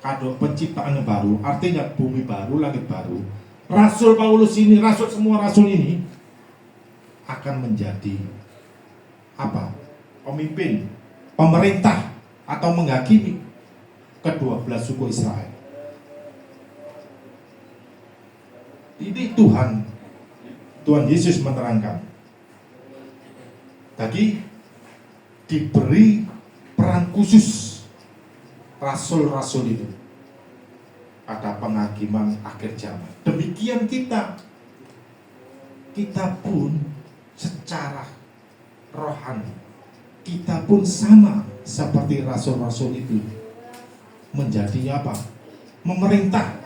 kado penciptaan yang baru, artinya bumi baru, langit baru. Rasul Paulus ini, semua rasul ini akan menjadi apa? Pemimpin, pemerintah atau menghakimi ke-12 suku Israel. Ini Tuhan Yesus menerangkan. Jadi diberi peran khusus rasul-rasul itu pada penghakiman akhir zaman. Demikian kita pun secara rohani, kita pun sama seperti rasul-rasul itu, menjadi apa? Memerintah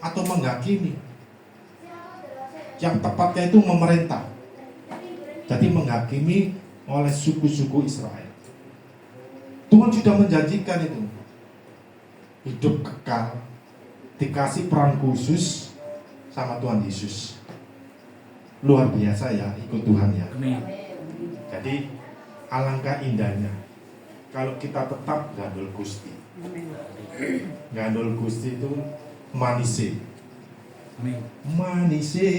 atau menghakimi. Yang tepatnya itu memerintah. Jadi menghakimi oleh suku-suku Israel. Tuhan sudah menjanjikan itu. Hidup kekal, dikasih peran khusus sama Tuhan Yesus. Luar biasa ya, ikut Tuhan ya. Jadi alangkah indahnya kalau kita tetap gandul Gusti. Gandul Gusti itu manise. Manise,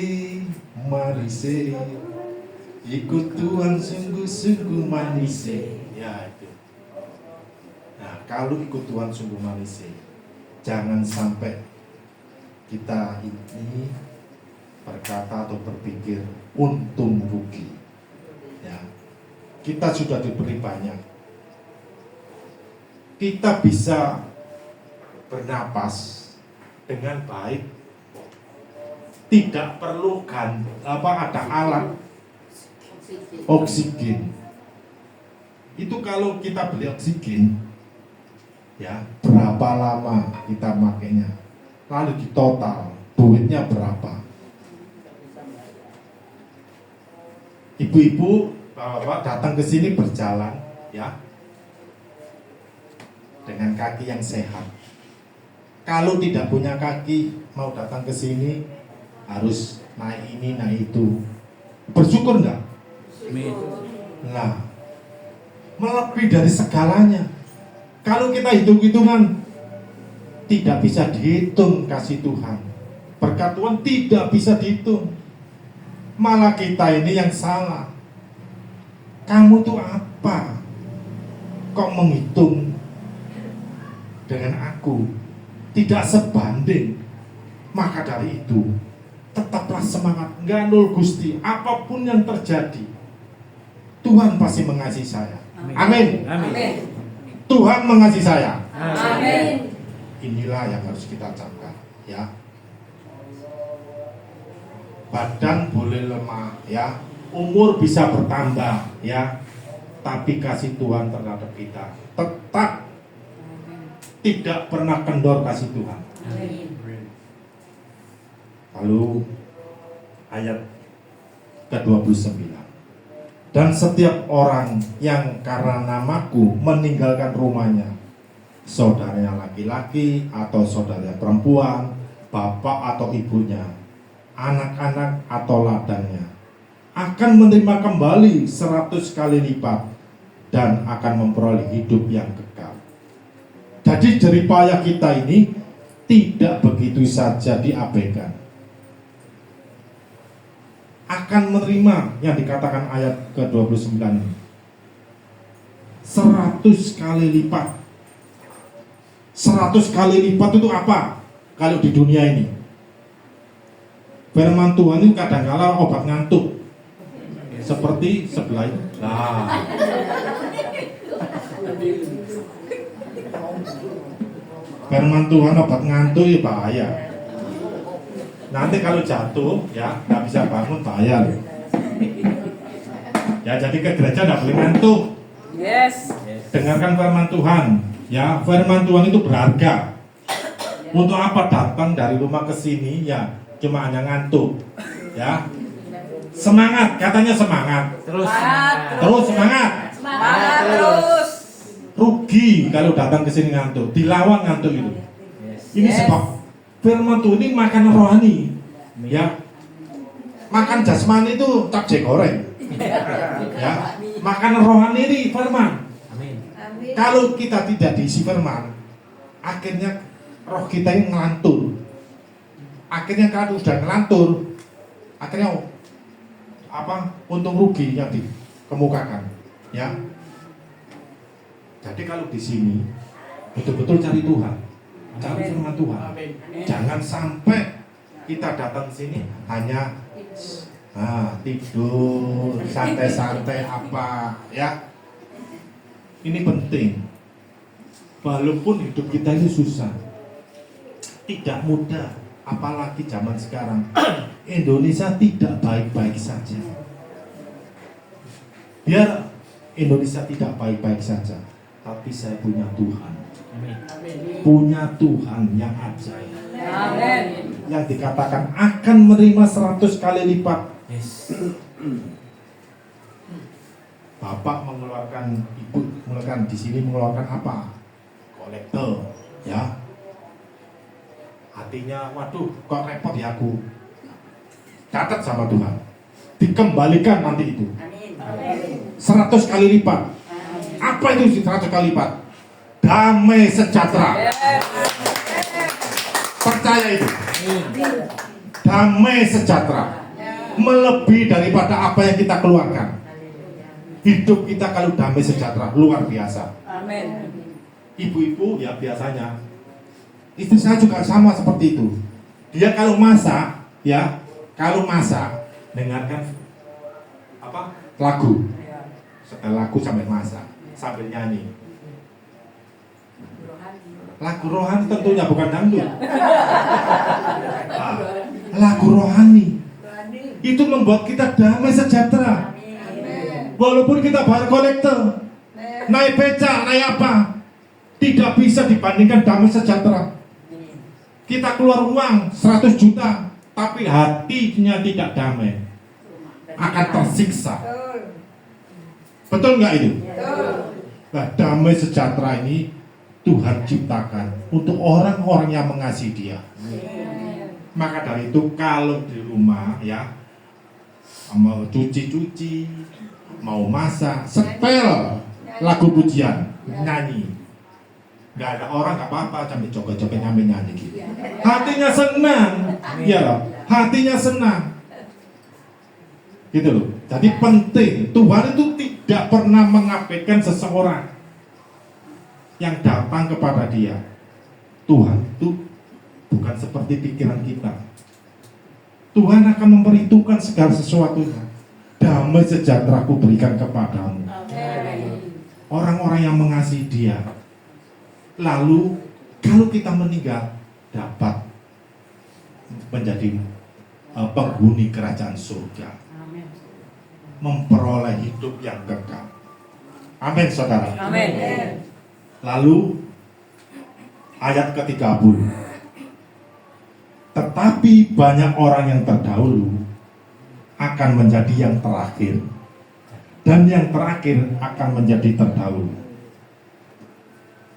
ikut Tuhan sungguh-sungguh manise. Ya itu. Nah, kalau ikut Tuhan sungguh manise, jangan sampai kita ini berkata atau berpikir untung rugi. Ya, kita sudah diberi banyak. Kita bisa bernapas dengan baik, tidak perlu ada alat oksigen. Itu kalau kita beli oksigen, ya berapa lama kita makainya, lalu di total duitnya berapa. Ibu-ibu, bapak-bapak datang ke sini berjalan, ya, dengan kaki yang sehat. Kalau tidak punya kaki, mau datang ke sini harus naik ini, naik itu. Bersyukur enggak? Amin. Nah, melebihi dari segalanya. Kalau kita hitung-hitungan, tidak bisa dihitung kasih Tuhan. Berkat Tuhan tidak bisa dihitung. Malah kita ini yang salah. Kamu tuh apa? Kok menghitung dengan aku? Tidak sebanding. Maka dari itu, tetaplah semangat. Nggak nol Gusti. Apapun yang terjadi, Tuhan pasti mengasihi saya. Amin. Amin. Tuhan mengasihi saya. Amin. Inilah yang harus kita camkan, ya. Badan boleh lemah, ya. Umur bisa bertambah, ya. Tapi kasih Tuhan terhadap kita tetap tidak pernah kendor kasih Tuhan. Lalu ayat ke-29. Dan setiap orang yang karena namaku meninggalkan rumahnya, saudaranya laki-laki atau saudaranya perempuan, bapak atau ibunya, anak-anak atau ladangnya, akan menerima kembali 100 kali lipat dan akan memperoleh hidup yang kekal. Jadi jeripayah kita ini tidak begitu saja diabaikan. Akan menerima yang dikatakan ayat ke-29 ini 100 kali lipat. 100 kali lipat itu apa? Kalau di dunia ini firman Tuhan itu kadang-kala obat ngantuk. Seperti sebelah ini. Nah, firman Tuhan obat ngantuk ya bahaya. Nanti kalau jatuh, ya nggak bisa bangun, bahaya loh. Ya, jadi ke gereja nggak boleh ngantuk. Yes. Dengarkan firman Tuhan. Ya, firman Tuhan itu berharga. Untuk apa datang dari rumah ke sini? Ya, cuma hanya ngantuk. Ya, semangat, katanya semangat. Terus. Terus semangat. Semangat terus. Rugi kalau datang ke sini ngantuk. Dilawan ngantuk itu. Ini sebab firman Tuhan ini makan rohani, ya. Makan jasmani itu capcay goreng, ya. Makan rohani ini firman. Amin. Kalau kita tidak diisi firman, akhirnya roh kita ini ngelantur. Akhirnya kalau sudah ngelantur, akhirnya apa? Untung rugi yang dikemukakan, ya. Jadi kalau di sini betul-betul cari Tuhan. Cari firman Tuhan. Jangan sampai kita datang ke sini hanya tidur, santai-santai apa, ya. Ini penting. Walaupun hidup kita ini susah, tidak mudah, apalagi zaman sekarang. Indonesia tidak baik-baik saja. Biar Indonesia tidak baik-baik saja, tapi saya punya Tuhan. Punya Tuhan yang ajaib. Amin. Yang dikatakan akan menerima 100 kali lipat. Bapak mengeluarkan, ibu mengeluarkan, di sini mengeluarkan apa? Kolektor, ya. Hatinya, waduh, kok repot ya aku. Catat sama Tuhan. Dikembalikan nanti itu. 100 kali lipat. Apa itu 100 kali lipat? Damai sejahtera. Percaya itu. Damai sejahtera melebihi daripada apa yang kita keluarkan. Hidup kita kalau damai sejahtera luar biasa. Amin. Ibu-ibu ya biasanya, istri saya juga sama seperti itu. Dia kalau masak, ya kalau masak dengarkan apa? Lagu sambil masak, sambil nyanyi. Lagu rohani tentunya bukan dangdut. Lagu rohani itu membuat kita damai sejahtera. Walaupun kita bayar kolektor, naik beca, naik apa, tidak bisa dibandingkan damai sejahtera. Kita keluar uang 100 juta, tapi hatinya tidak damai. akan tersiksa. Betul. Betul nggak itu? Betul. Nah, damai sejahtera ini Tuhan ciptakan untuk orang-orang yang mengasihi Dia. Amen. Maka dari itu kalau di rumah ya mau cuci-cuci, mau masak, setel lagu pujian, nyanyi. Nggak ada orang nggak apa-apa, sampai joget-joget nyanyi gitu. Hatinya senang, ya loh, hatinya senang. Gitu loh. Jadi penting, Tuhan itu tidak pernah mengabaikan seseorang yang datang kepada Dia. Tuhan itu bukan seperti pikiran kita. Tuhan akan memperhitungkan segala sesuatunya. Damai sejahtera ku berikan kepadamu. Orang-orang yang mengasihi Dia. Lalu kalau kita meninggal dapat menjadi penghuni kerajaan surga, memperoleh hidup yang kekal. Amin, saudara. Amin. Lalu ayat ke-30. Tetapi banyak orang yang terdahulu akan menjadi yang terakhir, dan yang terakhir akan menjadi terdahulu.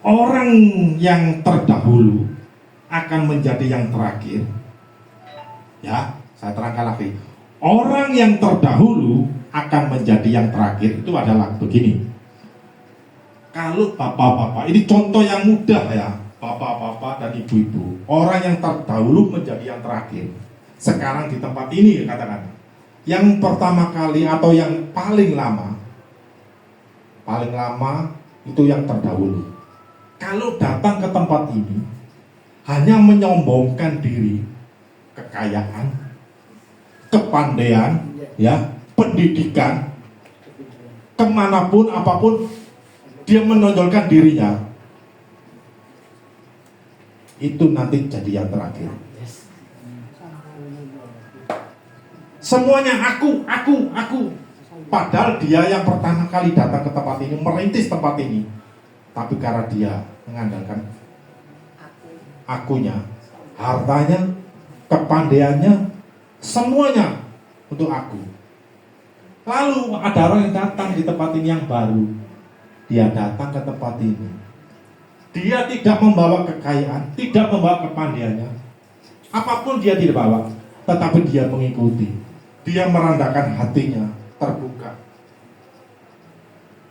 Orang yang terdahulu akan menjadi yang terakhir. Ya, saya terangkan lagi. Orang yang terdahulu akan menjadi yang terakhir. Itu adalah begini. Kalau bapak-bapak, ini contoh yang mudah ya, bapak-bapak dan ibu-ibu. Orang yang terdahulu menjadi yang terakhir. Sekarang di tempat ini katakan, yang pertama kali atau yang paling lama itu yang terdahulu. Kalau datang ke tempat ini hanya menyombongkan diri, kekayaan, kepandaian, ya, pendidikan, kemanapun apapun dia menonjolkan dirinya, itu nanti jadi yang terakhir. Semuanya aku. Padahal dia yang pertama kali datang ke tempat ini, merintis tempat ini, tapi karena dia mengandalkan akunya, hartanya, kepandaiannya, semuanya untuk aku. Lalu ada orang yang datang di tempat ini yang baru. Dia datang ke tempat ini. Dia tidak membawa kekayaan, tidak membawa kepandaiannya. Apapun dia tidak bawa, tetapi dia mengikuti. Dia merendahkan hatinya, terbuka.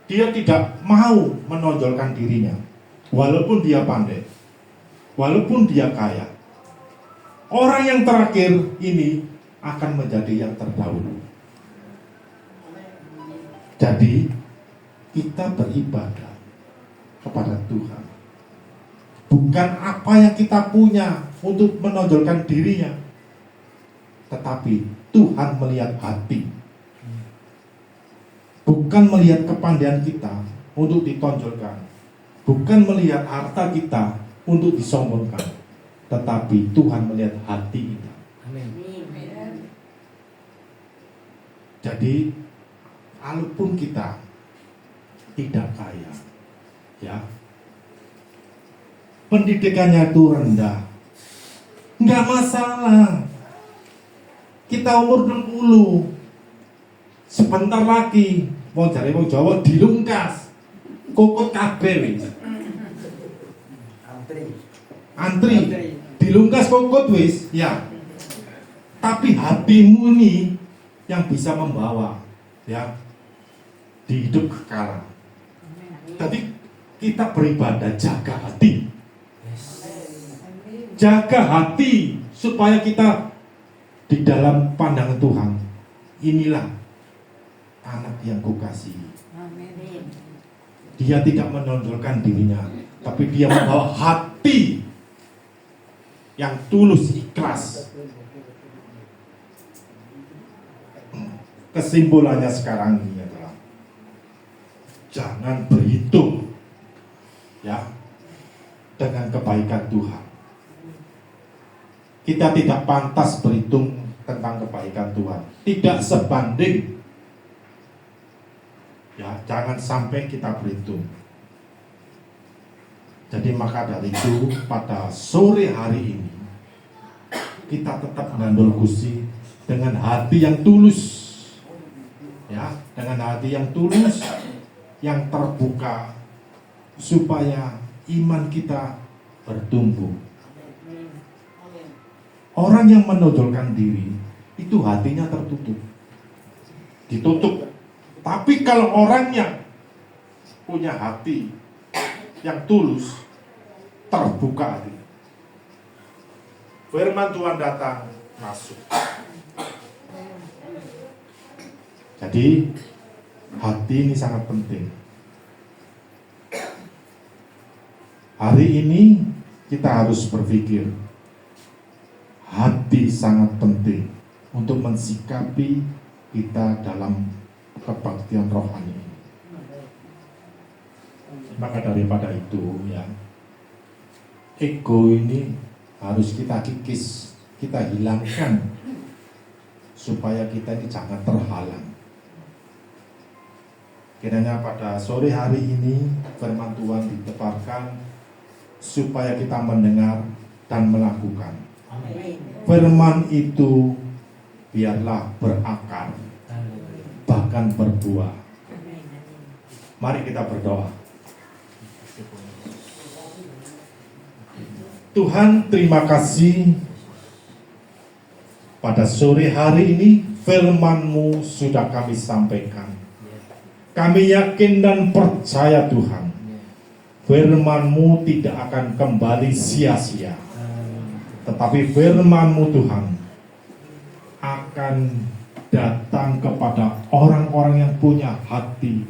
Dia tidak mau menonjolkan dirinya, walaupun dia pandai, walaupun dia kaya. Orang yang terakhir ini akan menjadi yang terdahulu. Jadi kita beribadah kepada Tuhan, bukan apa yang kita punya untuk menonjolkan dirinya, tetapi Tuhan melihat hati. Bukan melihat kepandaian kita untuk ditonjolkan, bukan melihat harta kita untuk disombongkan, tetapi Tuhan melihat hati kita. Amin. Jadi, walaupun kita tidak kaya, ya, pendidikannya itu rendah, nggak masalah. Kita umur 60, sebentar lagi wong jare wong Jawa dilungkas, kokot kabeh wis. Antri dilungkas kokot wis, ya. Tapi hatimu ini yang bisa membawa, ya, di hidup kekal. Jadi kita beribadah, jaga hati, jaga hati supaya kita di dalam pandangan Tuhan. Inilah anak yang kukasihi. Dia tidak menonjolkan dirinya, tapi dia membawa hati yang tulus, ikhlas. Kesimpulannya sekarang ini adalah jangan berhitung, ya, dengan kebaikan Tuhan. Kita tidak pantas berhitung tentang kebaikan Tuhan, tidak sebanding. Ya, jangan sampai kita berhitung. Jadi maka dari itu pada sore hari ini kita tetap mengandul Gusti dengan hati yang tulus, Ya, dengan hati yang tulus, yang terbuka, supaya iman kita bertumbuh. Orang yang menonjolkan diri itu hatinya tertutup, ditutup. Tapi kalau orang yang punya hati yang tulus, terbuka hati, firman Tuhan datang masuk. Jadi hati ini sangat penting. Hari ini kita harus berpikir, hati sangat penting untuk mensikapi kita dalam kebaktian rohani ini. Maka daripada itu ya, ego ini harus kita kikis, kita hilangkan supaya kita ini jangan terhalang. Kiranya pada sore hari ini firman Tuhan ditebarkan supaya kita mendengar dan melakukan. Firman itu biarlah berakar, bahkan berbuah. Mari kita berdoa. Tuhan, terima kasih pada sore hari ini firman-Mu sudah kami sampaikan. Kami yakin dan percaya Tuhan, firman-Mu tidak akan kembali sia-sia. Tetapi firman-Mu Tuhan akan datang kepada orang-orang yang punya hati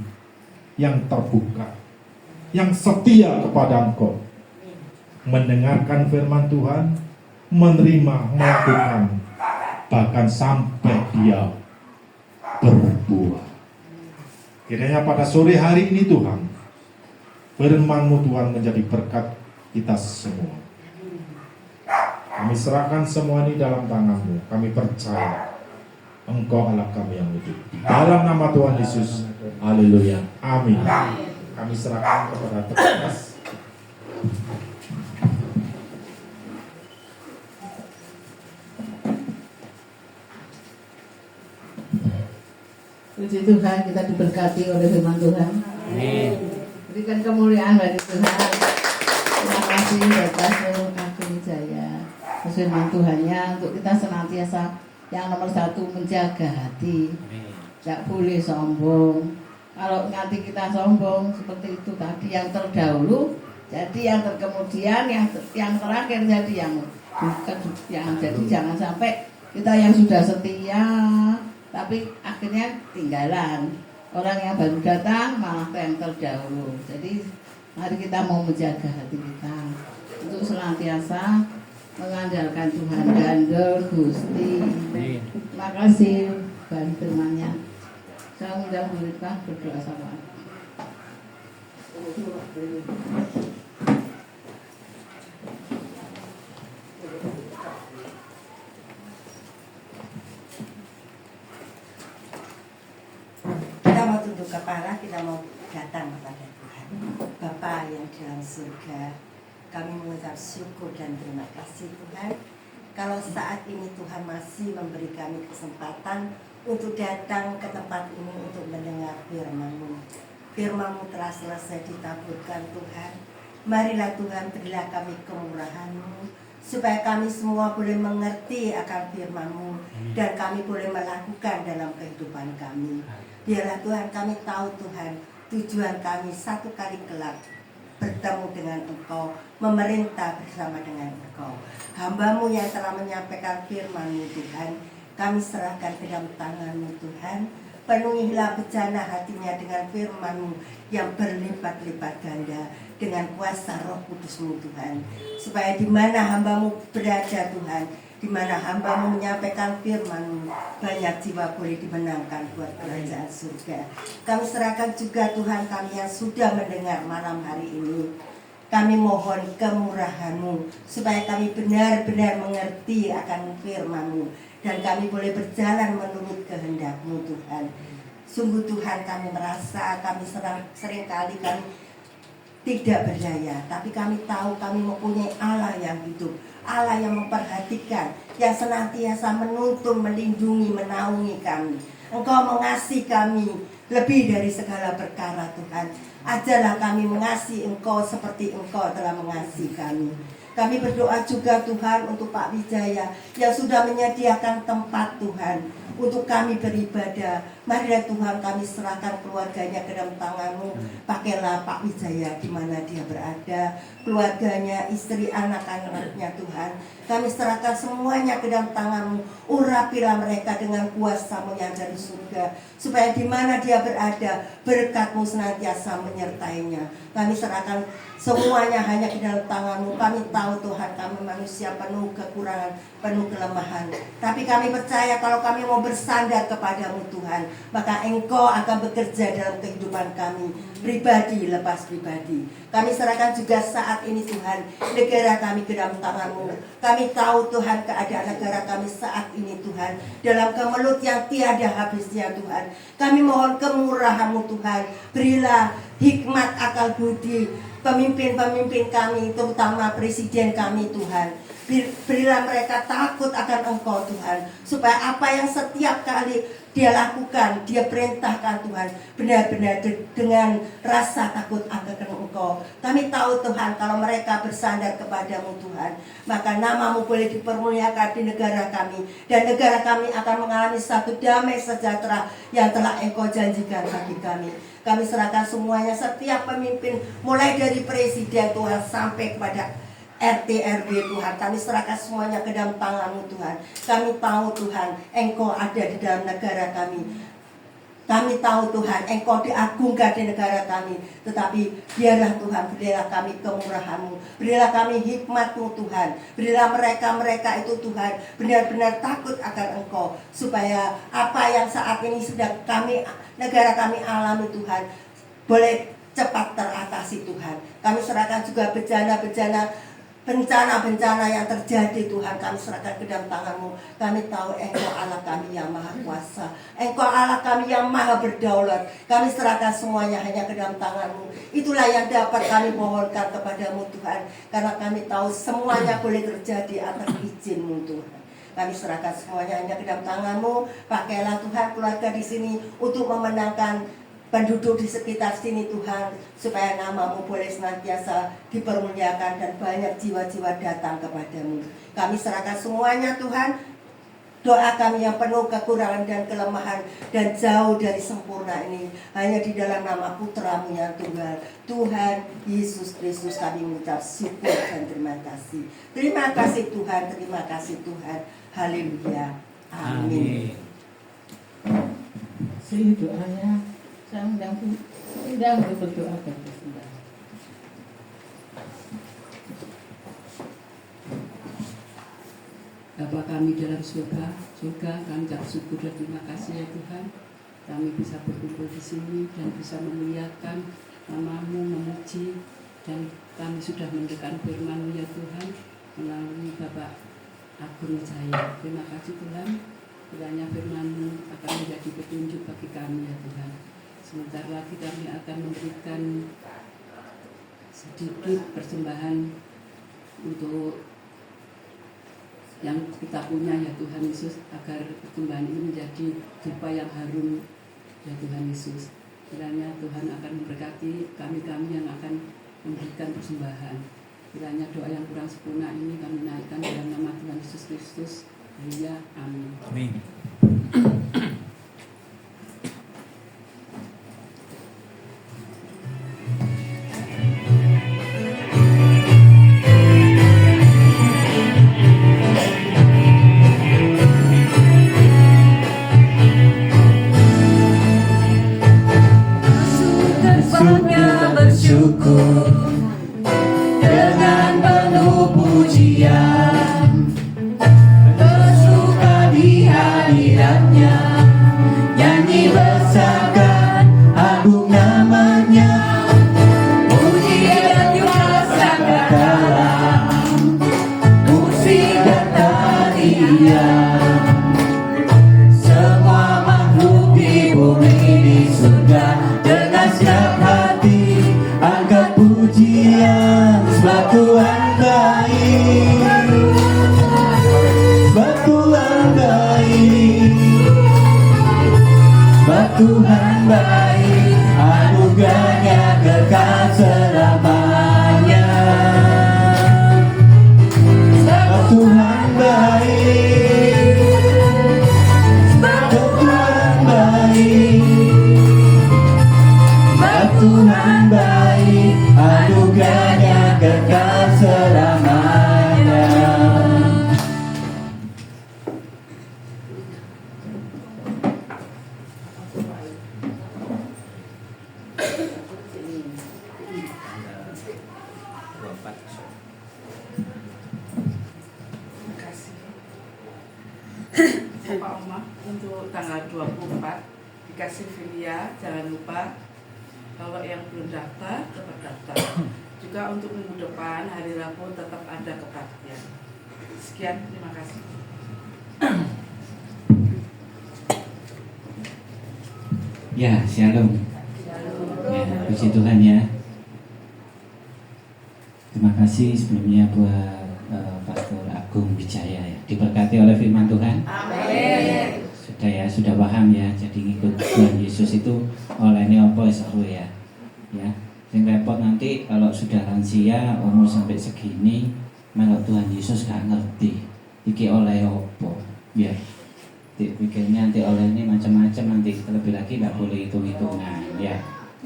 yang terbuka, yang setia kepada Engkau, mendengarkan firman Tuhan, menerima, melakukan, bahkan sampai dia berbuah. Kiranya pada sore hari ini Tuhan, firman-Mu Tuhan menjadi berkat kita semua. Kami serahkan semua ini dalam tangan-Mu. Kami percaya Engkau Allah kami yang hidup. Dalam nama Tuhan Yesus, haleluya, amin. Kami serahkan kepada petugas. Puji Tuhan, kita diberkati oleh firman Tuhan. Amin. Berikan kemuliaan bagi Tuhan. Terima kasih atas kasih Wijaya, firman Tuhannya untuk kita senantiasa yang nomor satu menjaga hati. Tidak boleh sombong. Kalau nanti kita sombong seperti itu tadi, yang terdahulu jadi yang terkemudian, yang terakhir jadi yang jadi jangan sampai kita yang sudah setia tapi akhirnya tinggalan. Orang yang baru datang malah yang terdahulu. Jadi mari kita mau menjaga hati kita untuk senantiasa mengandalkan Tuhan. Gandol Gusti. Terima kasih bagi firman-Nya. Saya undang Bu Rita berdoa sama. Kita mau tunduk kepala, kita mau datang kepada Tuhan. Bapa yang di dalam surga, kami mengucap syukur dan terima kasih Tuhan. Kalau saat ini Tuhan masih memberi kami kesempatan untuk datang ke tempat ini untuk mendengar firman-Mu. Firman-Mu telah selesai ditaburkan Tuhan. Marilah Tuhan, berilah kami kemurahan-Mu supaya kami semua boleh mengerti akan firman-Mu dan kami boleh melakukan dalam kehidupan kami. Biarlah Tuhan kami tahu Tuhan, tujuan kami satu kali kelak bertemu dengan Engkau, memerintah bersama dengan Engkau. Hamba-Mu yang telah menyampaikan firman-Mu Tuhan, kami serahkan ke dalam tangan-Mu Tuhan. Penuhilah bejana hatinya dengan firman-Mu yang berlipat-lipat ganda dengan kuasa Roh Kudus-Mu Tuhan. Supaya di mana hamba-Mu berada Tuhan, di mana hamba-Mu menyampaikan firman-Mu, banyak jiwa boleh dimenangkan buat kerajaan surga. Kami serahkan juga Tuhan kami yang sudah mendengar malam hari ini. Kami mohon kemurahan-Mu supaya kami benar-benar mengerti akan firman-Mu dan kami boleh berjalan menurut kehendak-Mu Tuhan. Sungguh Tuhan, kami merasa kami seringkali kami tidak berdaya, tapi kami tahu kami mempunyai Allah yang hidup, Allah yang memperhatikan, yang senantiasa menuntun, melindungi, menaungi kami. Engkau mengasihi kami lebih dari segala perkara Tuhan. Ajarlah kami mengasihi Engkau seperti Engkau telah mengasihi kami. Kami berdoa juga Tuhan untuk Pak Wijaya yang sudah menyediakan tempat Tuhan untuk kami beribadah. Marilah Tuhan kami serahkan keluarganya ke dalam tangan-Mu. Pakailah Pak Wijaya di mana dia berada, keluarganya, istri, anak-anaknya Tuhan. Kami serahkan semuanya ke dalam tangan-Mu. Urapilah mereka dengan kuasa-Mu yang dari surga, supaya di mana dia berada, berkat-Mu senantiasa menyertainya. Kami serahkan semuanya hanya ke dalam tangan-Mu. Kami tahu Tuhan, kami manusia penuh kekurangan, penuh kelemahan. Tapi kami percaya kalau kami mau bersandar kepadamu Tuhan, maka Engkau akan bekerja dalam kehidupan kami, pribadi lepas pribadi. Kami serahkan juga saat ini Tuhan, negara kami ke dalam tangan-Mu. Kami tahu Tuhan keadaan negara kami saat ini Tuhan, dalam kemelut yang tiada habisnya Tuhan. Kami mohon kemurahan-Mu Tuhan, berilah hikmat akal budi pemimpin-pemimpin kami, terutama presiden kami Tuhan. Berilah mereka takut akan Engkau Tuhan, supaya apa yang setiap kali dia lakukan, dia perintahkan Tuhan, benar-benar dengan rasa takut akan Engkau. Kami tahu Tuhan, kalau mereka bersandar kepadamu Tuhan, maka nama-Mu boleh dipermuliakan di negara kami, dan negara kami akan mengalami satu damai sejahtera yang telah Engkau janjikan bagi kami. Kami serahkan semuanya, setiap pemimpin, mulai dari presiden Tuhan sampai kepada RT RW Tuhan, kami serahkan semuanya ke dalam tangan-Mu Tuhan. Kami tahu Tuhan, Engkau ada di dalam negara kami. Kami tahu Tuhan, Engkau diagungkan di negara kami. Tetapi biarlah Tuhan, berilah kami kemurahan-Mu, berilah kami hikmat-Mu Tuhan. Berilah mereka-mereka itu Tuhan benar-benar takut akan Engkau, supaya apa yang saat ini sedang negara kami alami Tuhan, boleh cepat teratasi Tuhan. Kami serahkan juga bencana-bencana yang terjadi Tuhan, kami serahkan ke dalam tangan-Mu. Kami tahu Engkau Allah kami yang maha kuasa, Engkau Allah kami yang maha berdaulat. Kami serahkan semuanya hanya ke dalam tangan-Mu. Itulah yang dapat kami mohonkan kepadamu Tuhan, karena kami tahu semuanya boleh terjadi atas izin-Mu Tuhan. Kami serahkan semuanya hanya ke dalam tangan-Mu. Pakailah Tuhan keluarga di sini untuk memenangkan penduduk di sekitar sini Tuhan, supaya nama-Mu boleh senantiasa dipermuliakan dan banyak jiwa-jiwa datang kepadamu. Kami serahkan semuanya Tuhan. Doa kami yang penuh kekurangan dan kelemahan dan jauh dari sempurna ini hanya di dalam nama Putra-Mu yang tunggal, Tuhan Yesus Kristus, kami mengucap syukur dan terima kasih. Terima kasih Tuhan, terima kasih Tuhan. Haleluya. Amin. Sering doanya. Saya undang berdoa bagi Anda. Bapa kami dalam surga, kami ucap syukur dan terima kasih ya Tuhan. Kami bisa berkumpul di sini dan bisa memuliakan nama-Mu, memuji, dan kami sudah mendengarkan firman-Mu ya Tuhan melalui Bapak Agung Wijaya. Terima kasih Tuhan, kiranya firman-Mu akan menjadi petunjuk bagi kami ya Tuhan. Sebentar lagi kami akan memberikan sedikit persembahan untuk yang kita punya ya Tuhan Yesus, agar persembahan ini menjadi dupa yang harum ya Tuhan Yesus. Kiranya Tuhan akan memberkati kami-kami yang akan memberikan persembahan. Kiranya doa yang kurang sempurna ini kami naikkan dalam nama Tuhan Yesus Kristus. Haleluya. Amin. Amin. Bersyukur dengan penuh pujian, bersuka di hati Sebab Tuhan baik, anugerahnya kekal selamanya. Sebab Tuhan baik, sebab Tuhan baik, sebab Tuhan baik, anugerahnya kekal selamanya. Terima kasih. Pak Oma, untuk tanggal 24 dikasih Filia, jangan lupa kalau yang belum daftar tetap daftar. Juga untuk minggu depan hari Rabu tetap ada kebaktian. Sekian, terima kasih. Ya, shalom. Ya, puji Tuhan ya. Terima kasih sebelumnya buat Pastor Agung Wijaya ya. Diberkati oleh firman Tuhan. Amin. Sudah ya, sudah paham ya. Jadi ngikut Tuhan Yesus itu olehnya apa seru ya. Ya. Yang repot nanti kalau sudah lansia umur sampai segini melok Tuhan Yesus gak ngerti. Iki oleh apa? Ya. Pikirnya nanti oleh ini macam-macam, nanti terlebih lagi nggak boleh hitung-hitungan ya.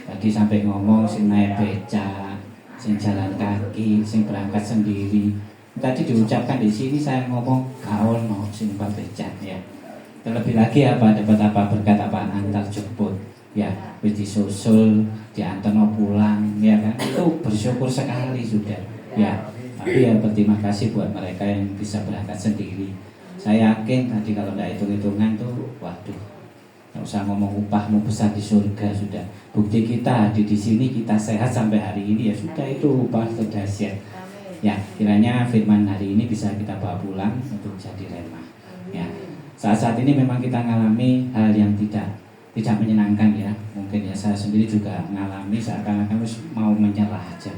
Tadi sampai ngomong sing naik beca, sing jalan kaki, sing berangkat sendiri. Tadi diucapkan di sini saya ngomong gaul no sing beca ya. Terlebih lagi apa, dapat apa, berkat apa, antar jemput ya, wis disusul, diantarno pulang ya kan, itu bersyukur sekali sudah ya. Tapi ya berterima kasih buat mereka yang bisa berangkat sendiri. Saya yakin tadi kalau tidak hitung-hitungan tuh, waduh, nggak usah ngomong upahmu besar di surga sudah. Bukti kita di sini kita sehat sampai hari ini ya sudah, itu upah terdahsyat. Ya, kiranya firman hari ini bisa kita bawa pulang untuk jadi rema. Ya, saat-saat ini memang kita mengalami hal yang tidak menyenangkan ya. Mungkin ya saya sendiri juga mengalami seakan-akan mau menyerah aja.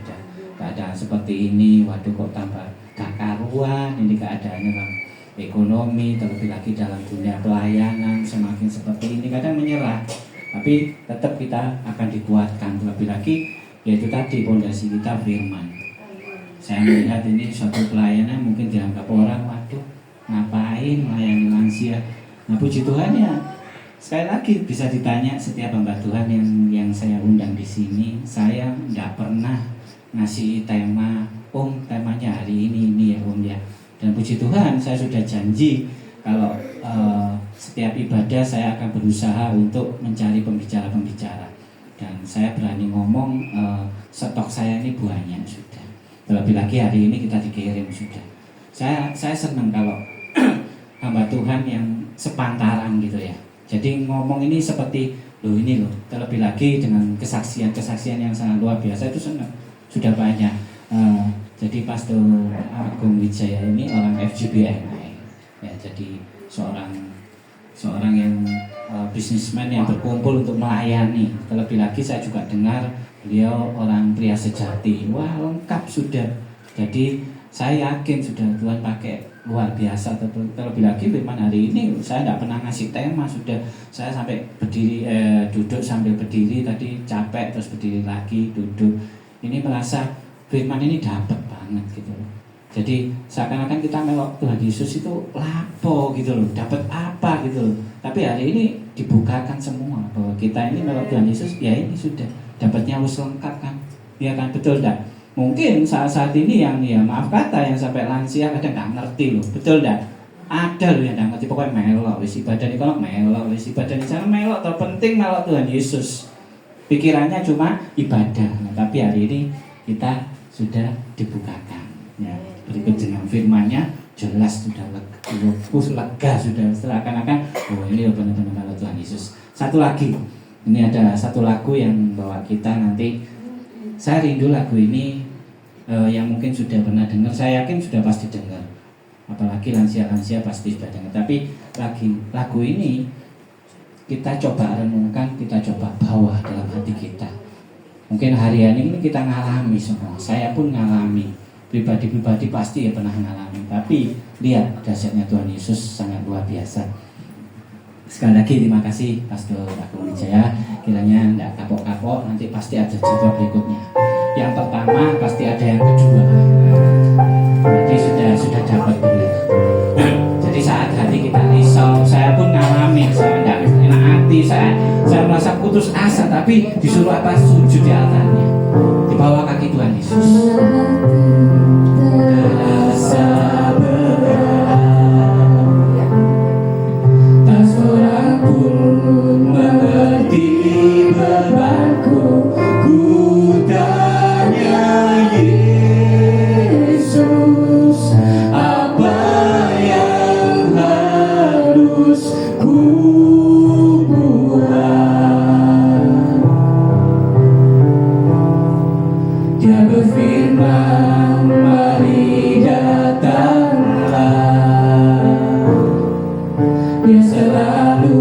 Keadaan seperti ini, waduh kok tambah gak karuan ini keadaannya dalam ekonomi, terlebih lagi dalam dunia pelayanan semakin seperti ini, kadang menyerah. Tapi tetap kita akan dikuatkan, terlebih lagi yaitu tadi pondasi kita firman. Saya melihat ini suatu pelayanan mungkin dianggap orang, waduh ngapain melayani lansia. Nah puji Tuhan ya, sekali lagi bisa ditanya setiap hamba Tuhan yang saya undang di sini, saya tidak pernah ngasih tema, temanya hari ini ya ya. Dan puji Tuhan saya sudah janji kalau setiap ibadah saya akan berusaha untuk mencari pembicara-pembicara. Dan saya berani ngomong stok saya ini banyak sudah. Terlebih lagi hari ini kita dikirim sudah. Saya senang kalau hamba Tuhan yang sepantaran gitu ya. Jadi ngomong ini seperti loh ini loh. Terlebih lagi dengan kesaksian yang sangat luar biasa, itu senang. Sudah banyak. Jadi Pastor Agung Wijaya ini orang FGBNI ya, jadi seorang yang bisnismen yang berkumpul untuk melayani. Terlebih lagi saya juga dengar beliau orang pria sejati. Wah lengkap sudah. Jadi saya yakin sudah Tuhan pakai luar biasa. Terlebih lagi firman hari ini saya tidak pernah ngasih tema sudah. Saya sampai berdiri duduk sambil berdiri tadi capek terus berdiri lagi duduk. Ini merasa firman ini dapat banget gitu loh. Jadi seakan-akan kita melok Tuhan Yesus itu lapo gitu loh, dapat apa gitu loh. Tapi hari ini dibukakan semua bahwa kita ini melok Tuhan Yesus, ya ini sudah dapatnya harus lengkap kan. Ya kan, betul tak? Mungkin saat-saat ini yang ya maaf kata yang sampai lansia kadang nggak ngerti loh, betul tak? Ada loh yang nggak ngerti, pokoknya melok wis ibadah di kono melok, wis ibadah di sana melok, terpenting melok Tuhan Yesus. Pikirannya cuma ibadah. Nah, tapi hari ini kita sudah dibukakan ya, berikut dengan firman-Nya jelas sudah lega sudah, seakan-akan oh ini benar-benar kalau Tuhan Yesus. Satu lagi, ini ada satu lagu yang bawa kita nanti. Saya rindu lagu ini yang mungkin sudah pernah dengar, saya yakin sudah pasti dengar, apalagi lansia-lansia pasti sudah dengar. Tapi lagu ini kita coba renungkan, kita coba bawa dalam hati kita. Mungkin harian ini kita ngalami semua, saya pun ngalami, pribadi-pribadi pasti ya pernah ngalami. Tapi lihat dahsyatnya Tuhan Yesus sangat luar biasa. Sekali lagi terima kasih Pastor Agung Wijaya. Kiranya tidak kapok-kapok, nanti pasti ada jadwal berikutnya. Yang pertama pasti ada yang kedua. Jadi sudah dapat dulu. Jadi saat hati kita risau, saya pun ngalamin, saya tidak enak hati, saya merasa putus asa, tapi disuruh apa? Sujud di altarnya, di bawah kaki Tuhan Yesus. Terasa berat, tak seorang pun mengerti bebanku. Ku tanya Yesus, apa yang harus ku buat? Dia berfirman, mari datanglah. Dia selalu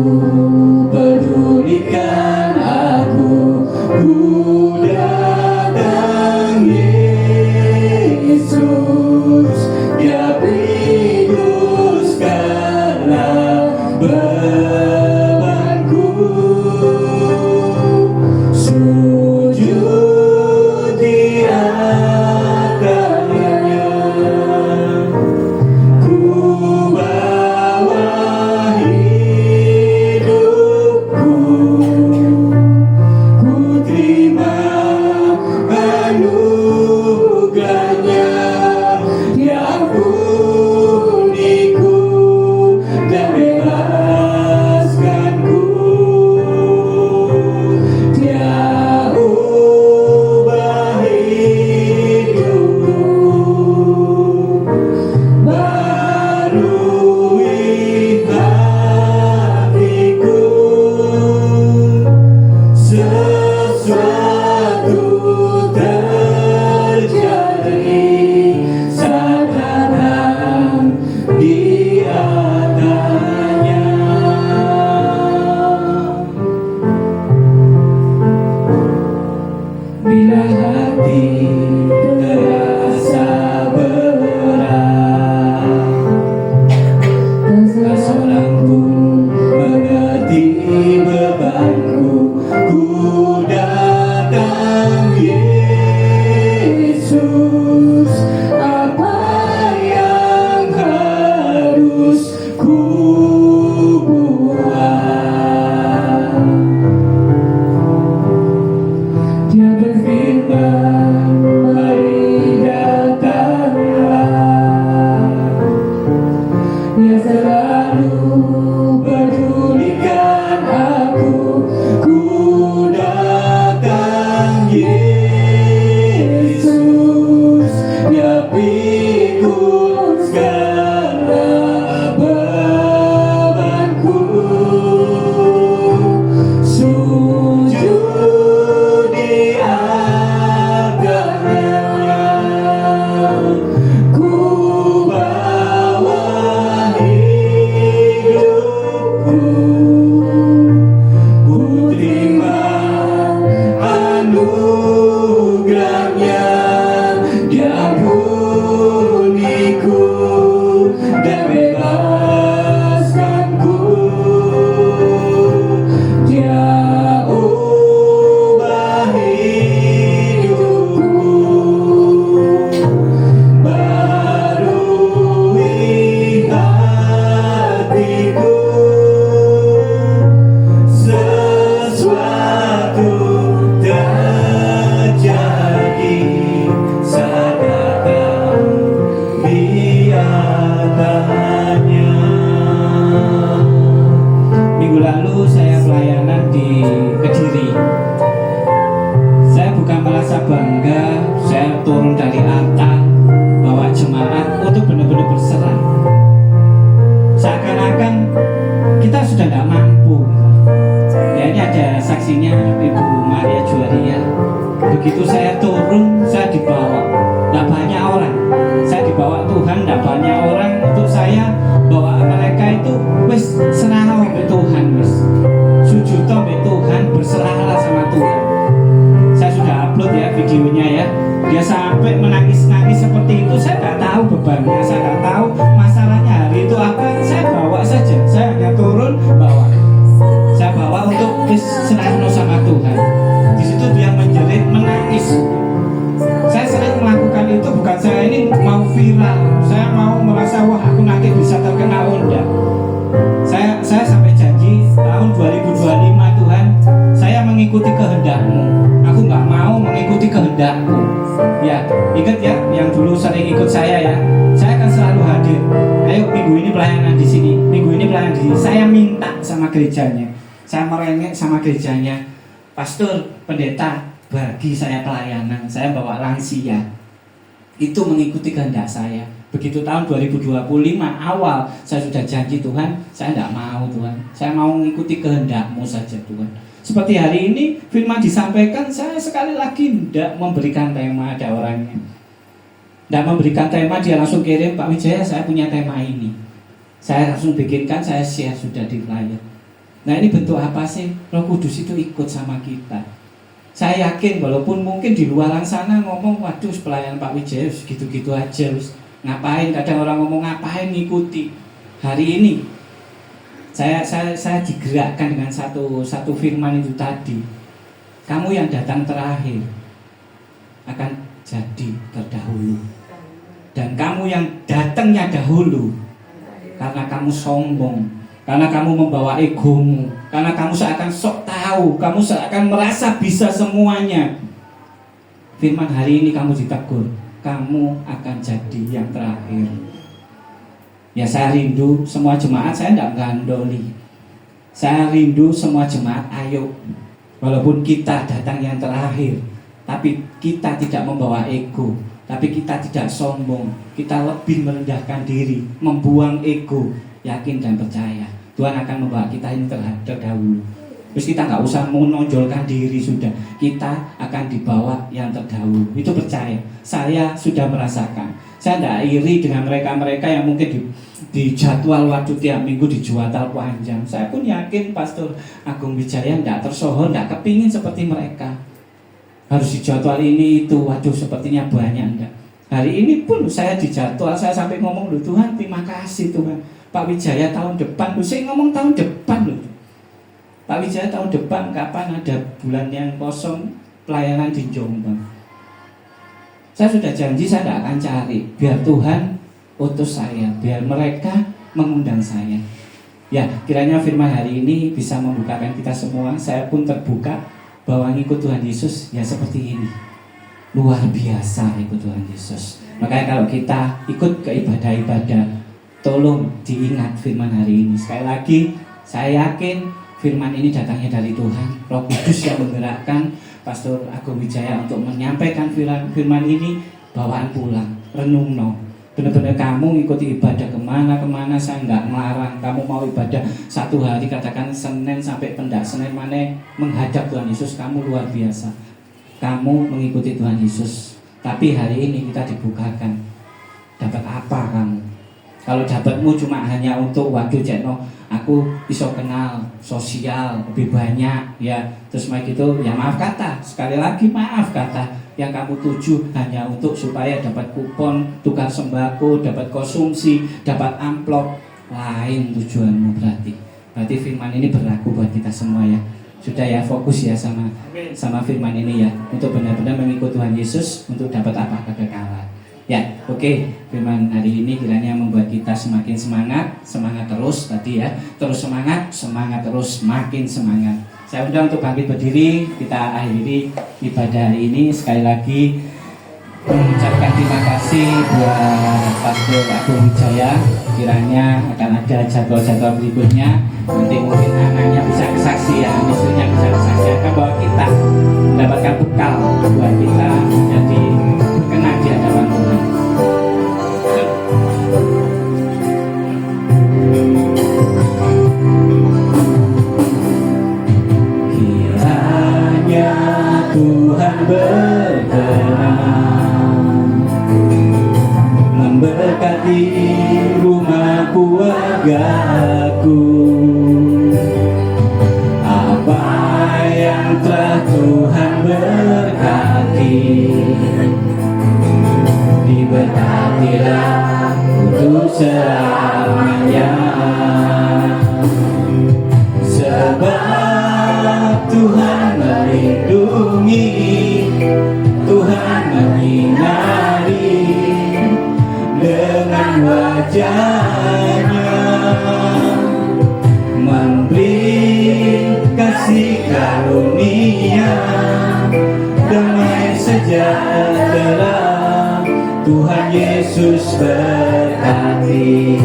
pedulikan aku. Ku datang Yesus, Dia berikan segala bebanku. Sujud di atasnya, ku bawa hidupku. Ku terima anugerahnya, Dia ampuniku dan bebaskanku. Dia ubah hidupku, barui hatiku. Sesuatu terjadi saat datang di adanya. Bila hati terasa berat, tak seorang pun mengerti bebanku. Ku datang Yesus, apa yang harus ku buat? Dia berfirman, mari datanglah. Dia selalu pedulikan aku. Ku datang Yesus, Dia pikul segala bebanku. Sujud di atasnya, ku bawa hidupku. Ku terima anugerahnya, Dia ampuniku dan bebaskanku. Dia ubah hidupku, barui hatiku. Sesuatu terjadi saat datang di adanya. Minggu lalu saya pelayanan di Kediri. Saya bukan merasa bangga, saya turun dari altar bawa jemaat untuk benar-benar berserah. Seakan-akan kita sudah tidak mampu. Ya, ini ada saksinya Ibu Maria Juaria. Begitu saya turun, saya dibawa. Tidak banyak orang. Saya dibawa Tuhan, tidak banyak orang. Untuk saya bawa mereka itu, wis serah oleh Tuhan, wis sujud oleh Tuhan, berserahlah sama Tuhan. Saya sudah upload ya videonya ya. Dia sampai menangis-nangis seperti itu. Saya tidak tahu bebannya, saya tidak tahu masalahnya hari itu apa. Saya bawa saja, saya hanya turun bawa. wis serahno sama Tuhan. Di situ dia menjerit, menangis. Saya sering melakukan itu, bukan saya ini mau viral, saya mau merasa wah aku nanti bisa terkenal, enggak. Saya sampai janji tahun 2025 Tuhan, saya mengikuti kehendak-Mu. Aku nggak mau mengikuti kehendak-Mu. Ya, ingat ya, yang dulu sering ikut saya ya. Saya akan selalu hadir. Ayo minggu ini pelayanan di sini, minggu ini pelayanan di sini. Saya minta sama gerejanya, saya merengek sama gerejanya, pastor, pendeta, bagi saya pelayanan. Saya bawa lansia. Itu mengikuti kehendak saya. Begitu tahun 2025 awal saya sudah janji Tuhan, saya tidak mau Tuhan, saya mau mengikuti kehendak-Mu saja Tuhan. Seperti hari ini firman disampaikan, saya sekali lagi tidak memberikan tema, ada orangnya tidak memberikan tema, dia langsung kirim, Pak Wijaya saya punya tema ini, saya langsung bikinkan, saya share sudah di flyer. Nah ini bentuk apa sih? Roh Kudus itu ikut sama kita. Saya yakin walaupun mungkin di luar sana ngomong, waduh pelayan Pak Wijaya gitu-gitu aja, ngapain, kadang orang ngomong ngapain ngikuti. Hari ini saya digerakkan dengan satu firman itu tadi. Kamu yang datang terakhir akan jadi terdahulu. Dan kamu yang datangnya dahulu karena kamu sombong, karena kamu membawa egomu, karena kamu seakan sok tahu, kamu seakan merasa bisa semuanya. Firman hari ini kamu ditegur, kamu akan jadi yang terakhir. Ya saya rindu semua jemaat, saya tidak gandoli. Saya rindu semua jemaat, ayo. Walaupun kita datang yang terakhir, tapi kita tidak membawa ego, tapi kita tidak sombong, kita lebih merendahkan diri, membuang ego, yakin dan percaya Tuhan akan membawa kita ini terdahulu. Terus kita nggak usah menonjolkan diri, sudah kita akan dibawa yang terdahulu. Itu percaya. Saya sudah merasakan. Saya tidak iri dengan mereka-mereka yang mungkin di jadwal waktu tiap minggu dijual panjang. Saya pun yakin Pastor Agung Wijaya tidak tersohor, tidak kepingin seperti mereka. Harus dijadwal ini itu, waduh sepertinya banyak enggak. Hari ini pun saya dijadwal, saya sampai ngomong loh Tuhan terima kasih Tuhan. Pak Wijaya tahun depan, saya ngomong tahun depan loh. Pak Wijaya tahun depan kapan ada bulan yang kosong pelayanan di Jombang. Saya sudah janji saya tidak akan cari, biar Tuhan utus saya, biar mereka mengundang saya. Ya, kiranya firman hari ini bisa membukakan kita semua. Saya pun terbuka bahwa ngikut Tuhan Yesus ya seperti ini. Luar biasa ikut Tuhan Yesus. Makanya kalau kita ikut ke ibadah-ibadah, tolong diingat firman hari ini. Sekali lagi, saya yakin firman ini datangnya dari Tuhan. Roh Kudus yang menggerakkan Pastor Agung Wijaya untuk menyampaikan firman ini, bawaan pulang, renungno. Benar-benar kamu ikuti ibadah kemana-kemana, saya nggak melarang. Kamu mau ibadah satu hari, katakan Senin sampai pendak Senin mana menghadap Tuhan Yesus, kamu luar biasa. Kamu mengikuti Tuhan Yesus. Tapi hari ini kita dibukakan. Dapat apa kamu? Kalau dapatmu cuma hanya untuk waduh Cekno, aku bisa kenal sosial lebih banyak ya. Terus gitu ya maaf kata, sekali lagi maaf kata. Yang kamu tuju hanya untuk supaya dapat kupon tukar sembako, dapat konsumsi, dapat amplop. Lain tujuanmu berarti. Berarti firman ini berlaku buat kita semua ya. Sudah ya, fokus ya sama firman ini ya, untuk benar-benar mengikut Tuhan Yesus untuk dapat apa? Kekekalan. Ya, oke. Firman hari ini kiranya membuat kita semakin semangat terus tadi ya. Terus semangat terus, makin semangat. Saya undang untuk bangkit berdiri, kita akhiri ibadah hari ini. Sekali lagi mengucapkan terima kasih buat Pastor Agung Wijaya. Kiranya akan ada jadwal-jadwal berikutnya. Nanti mungkin anaknya bisa kesaksian, istrinya bisa kesaksian, bahwa kita mendapatkan bekal buat kita menjadi berkenan di hadapan Tuhan. Kiranya Tuhan berkenan memberkati rumah keluargaku. Apa yang telah Tuhan berkati kasih karunia, damai sejahtera, Tuhan Yesus berkati.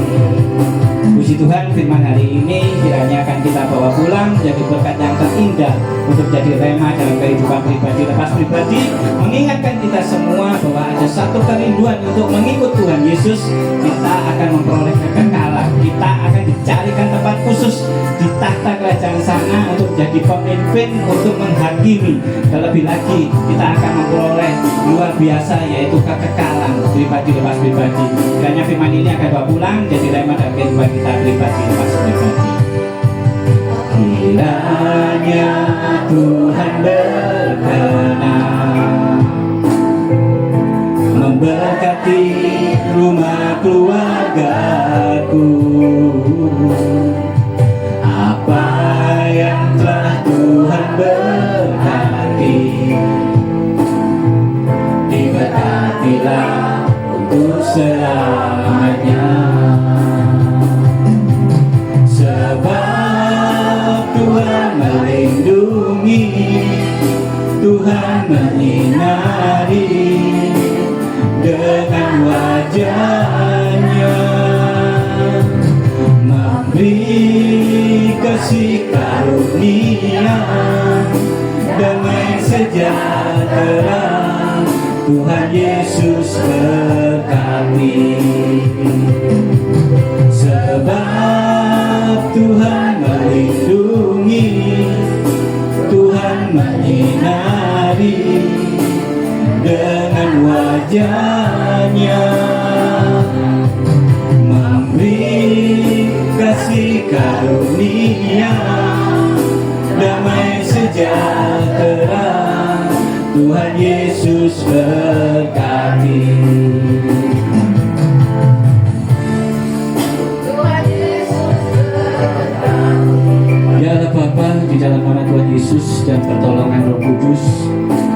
Puji Tuhan, firman hari ini kiranya akan kita bawa pulang jadi berkat yang terindah untuk jadi rema dalam kehidupan pribadi lepas pribadi, mengingatkan kita semua bahwa ada satu kerinduan untuk mengikut Tuhan Yesus. Kita akan memperoleh kekekalan, kita akan dicarikan tempat khusus di tahta kerajaan sana untuk jadi pemimpin, untuk menghakimi. Terlebih lagi kita akan memperoleh luar biasa, yaitu kekekalan pribadi lepas pribadi. Kiranya firman ini akan bawa pulang jadi rema dalam kehidupan kita pribadi lepas pribadi. Kiranya Tuhan berkenan memberkati rumah keluargaku. Apa yang telah Tuhan berkati, diberkatilah untuk selamanya. Sebab Tuhan melindungi, Tuhan menyinari dengan wajah-Nya, memberi kasih karunia, damai sejahtera, Tuhan Yesus berkati. Sebab Tuhan melindungi, Tuhan menyinari dengan wajah-Nya, memberi kasih karunia, damai sejahtera, Tuhan Yesus berkati. Ya Bapa, di dalam nama Tuhan Yesus dan pertolongan Roh Kudus,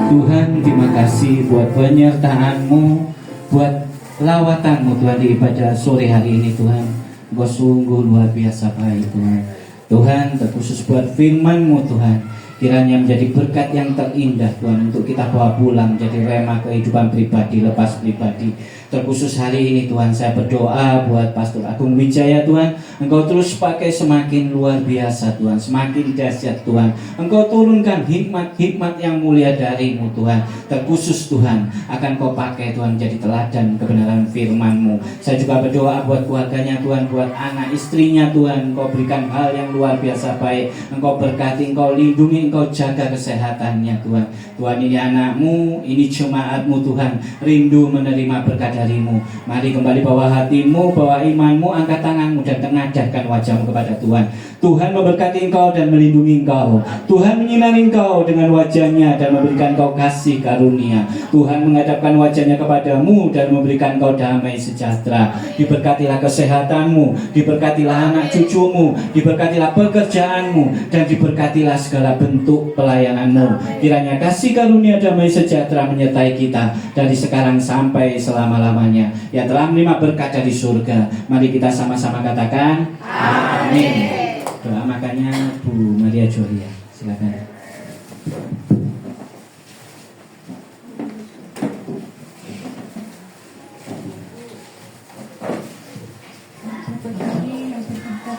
Tuhan terima kasih buat penyertaan-Mu, buat lawatan-Mu Tuhan di ibadah sore hari ini Tuhan. Engkau sungguh luar biasa baik Tuhan. Tuhan, terkhusus buat firman-Mu Tuhan, kiranya menjadi berkat yang terindah Tuhan untuk kita bawa pulang jadi rema kehidupan pribadi lepas pribadi. Terkhusus hari ini Tuhan, saya berdoa buat Pastor Agung Wijaya Tuhan, Engkau terus pakai semakin luar biasa Tuhan, semakin dahsyat Tuhan. Engkau turunkan hikmat-hikmat yang mulia dari-Mu Tuhan. Terkhusus Tuhan, akan Kau pakai Tuhan menjadi teladan kebenaran firman-Mu. Saya juga berdoa buat keluarganya Tuhan, buat anak istrinya Tuhan, Engkau berikan hal yang luar biasa baik. Engkau berkati, Engkau lindungi, Engkau jaga kesehatannya Tuhan. Tuhan, ini anak-Mu, ini jemaat-Mu Tuhan, rindu menerima berkat dari-Mu. Mari kembali bawa hatimu, bawa imanmu, angkat tanganmu dan tengadahkan wajahmu kepada Tuhan. Tuhan memberkati engkau dan melindungi engkau. Tuhan menyinari engkau dengan wajahnya dan memberikan engkau kasih karunia. Tuhan menghadapkan wajahnya kepadamu dan memberikan engkau damai sejahtera. Diberkatilah kesehatanmu, diberkatilah anak cucumu, diberkatilah pekerjaanmu, dan diberkatilah segala bentuk pelayananmu. Kiranya kasih karunia damai sejahtera menyertai kita dari sekarang sampai selama-lamanya. Yang telah menerima berkat dari surga, mari kita sama-sama katakan amin. Doa makanya Bu Maria Jolia, silakan.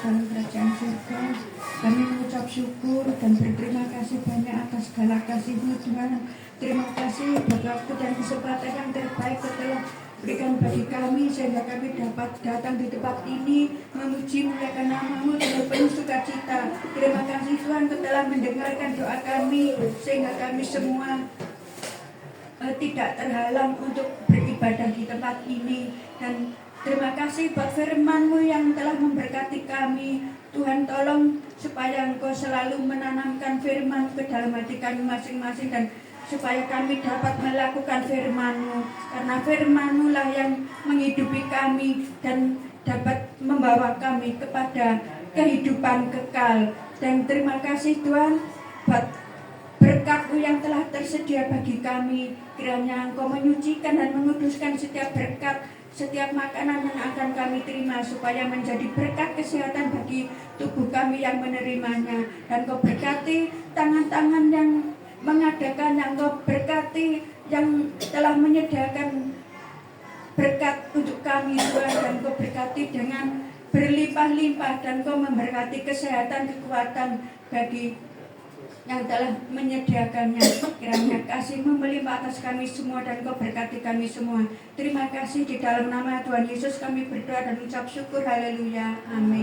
Dalam kerajaan surga, kami mengucap syukur dan berterima kasih banyak atas segala kasih-Mu Tuhan. Terima kasih buat waktu dan kesempatan yang terbaik telah berikan bagi kami sehingga kami dapat datang di tempat ini memuji muliakan nama-Mu dengan penuh sukacita. Terima kasih Tuhan telah mendengarkan doa kami sehingga kami semua tidak terhalang untuk beribadah di tempat ini. Dan terima kasih buat firman-Mu yang telah memberkati kami. Tuhan, tolong supaya Engkau selalu menanamkan firman ke dalam hati kami masing-masing, dan supaya kami dapat melakukan firman-Mu, karena firman-Mu lah yang menghidupi kami dan dapat membawa kami kepada kehidupan kekal. Dan terima kasih Tuhan buat berkat-Mu yang telah tersedia bagi kami. Kiranya Engkau menyucikan dan menguduskan setiap berkat setiap makanan yang akan kami terima supaya menjadi berkat kesehatan bagi tubuh kami yang menerimanya. Dan Kau berkati tangan-tangan yang mengadakan, yang Kau berkati yang telah menyediakan berkat untuk kami Tuhan, dan Kau berkati dengan berlimpah-limpah, dan Kau memberkati kesehatan, kekuatan bagi yang telah menyediakannya. Kiranya kasih-Mu melimpah atas kami semua, dan Kau berkati kami semua. Terima kasih, di dalam nama Tuhan Yesus kami berdoa dan ucap syukur. Haleluya, amin.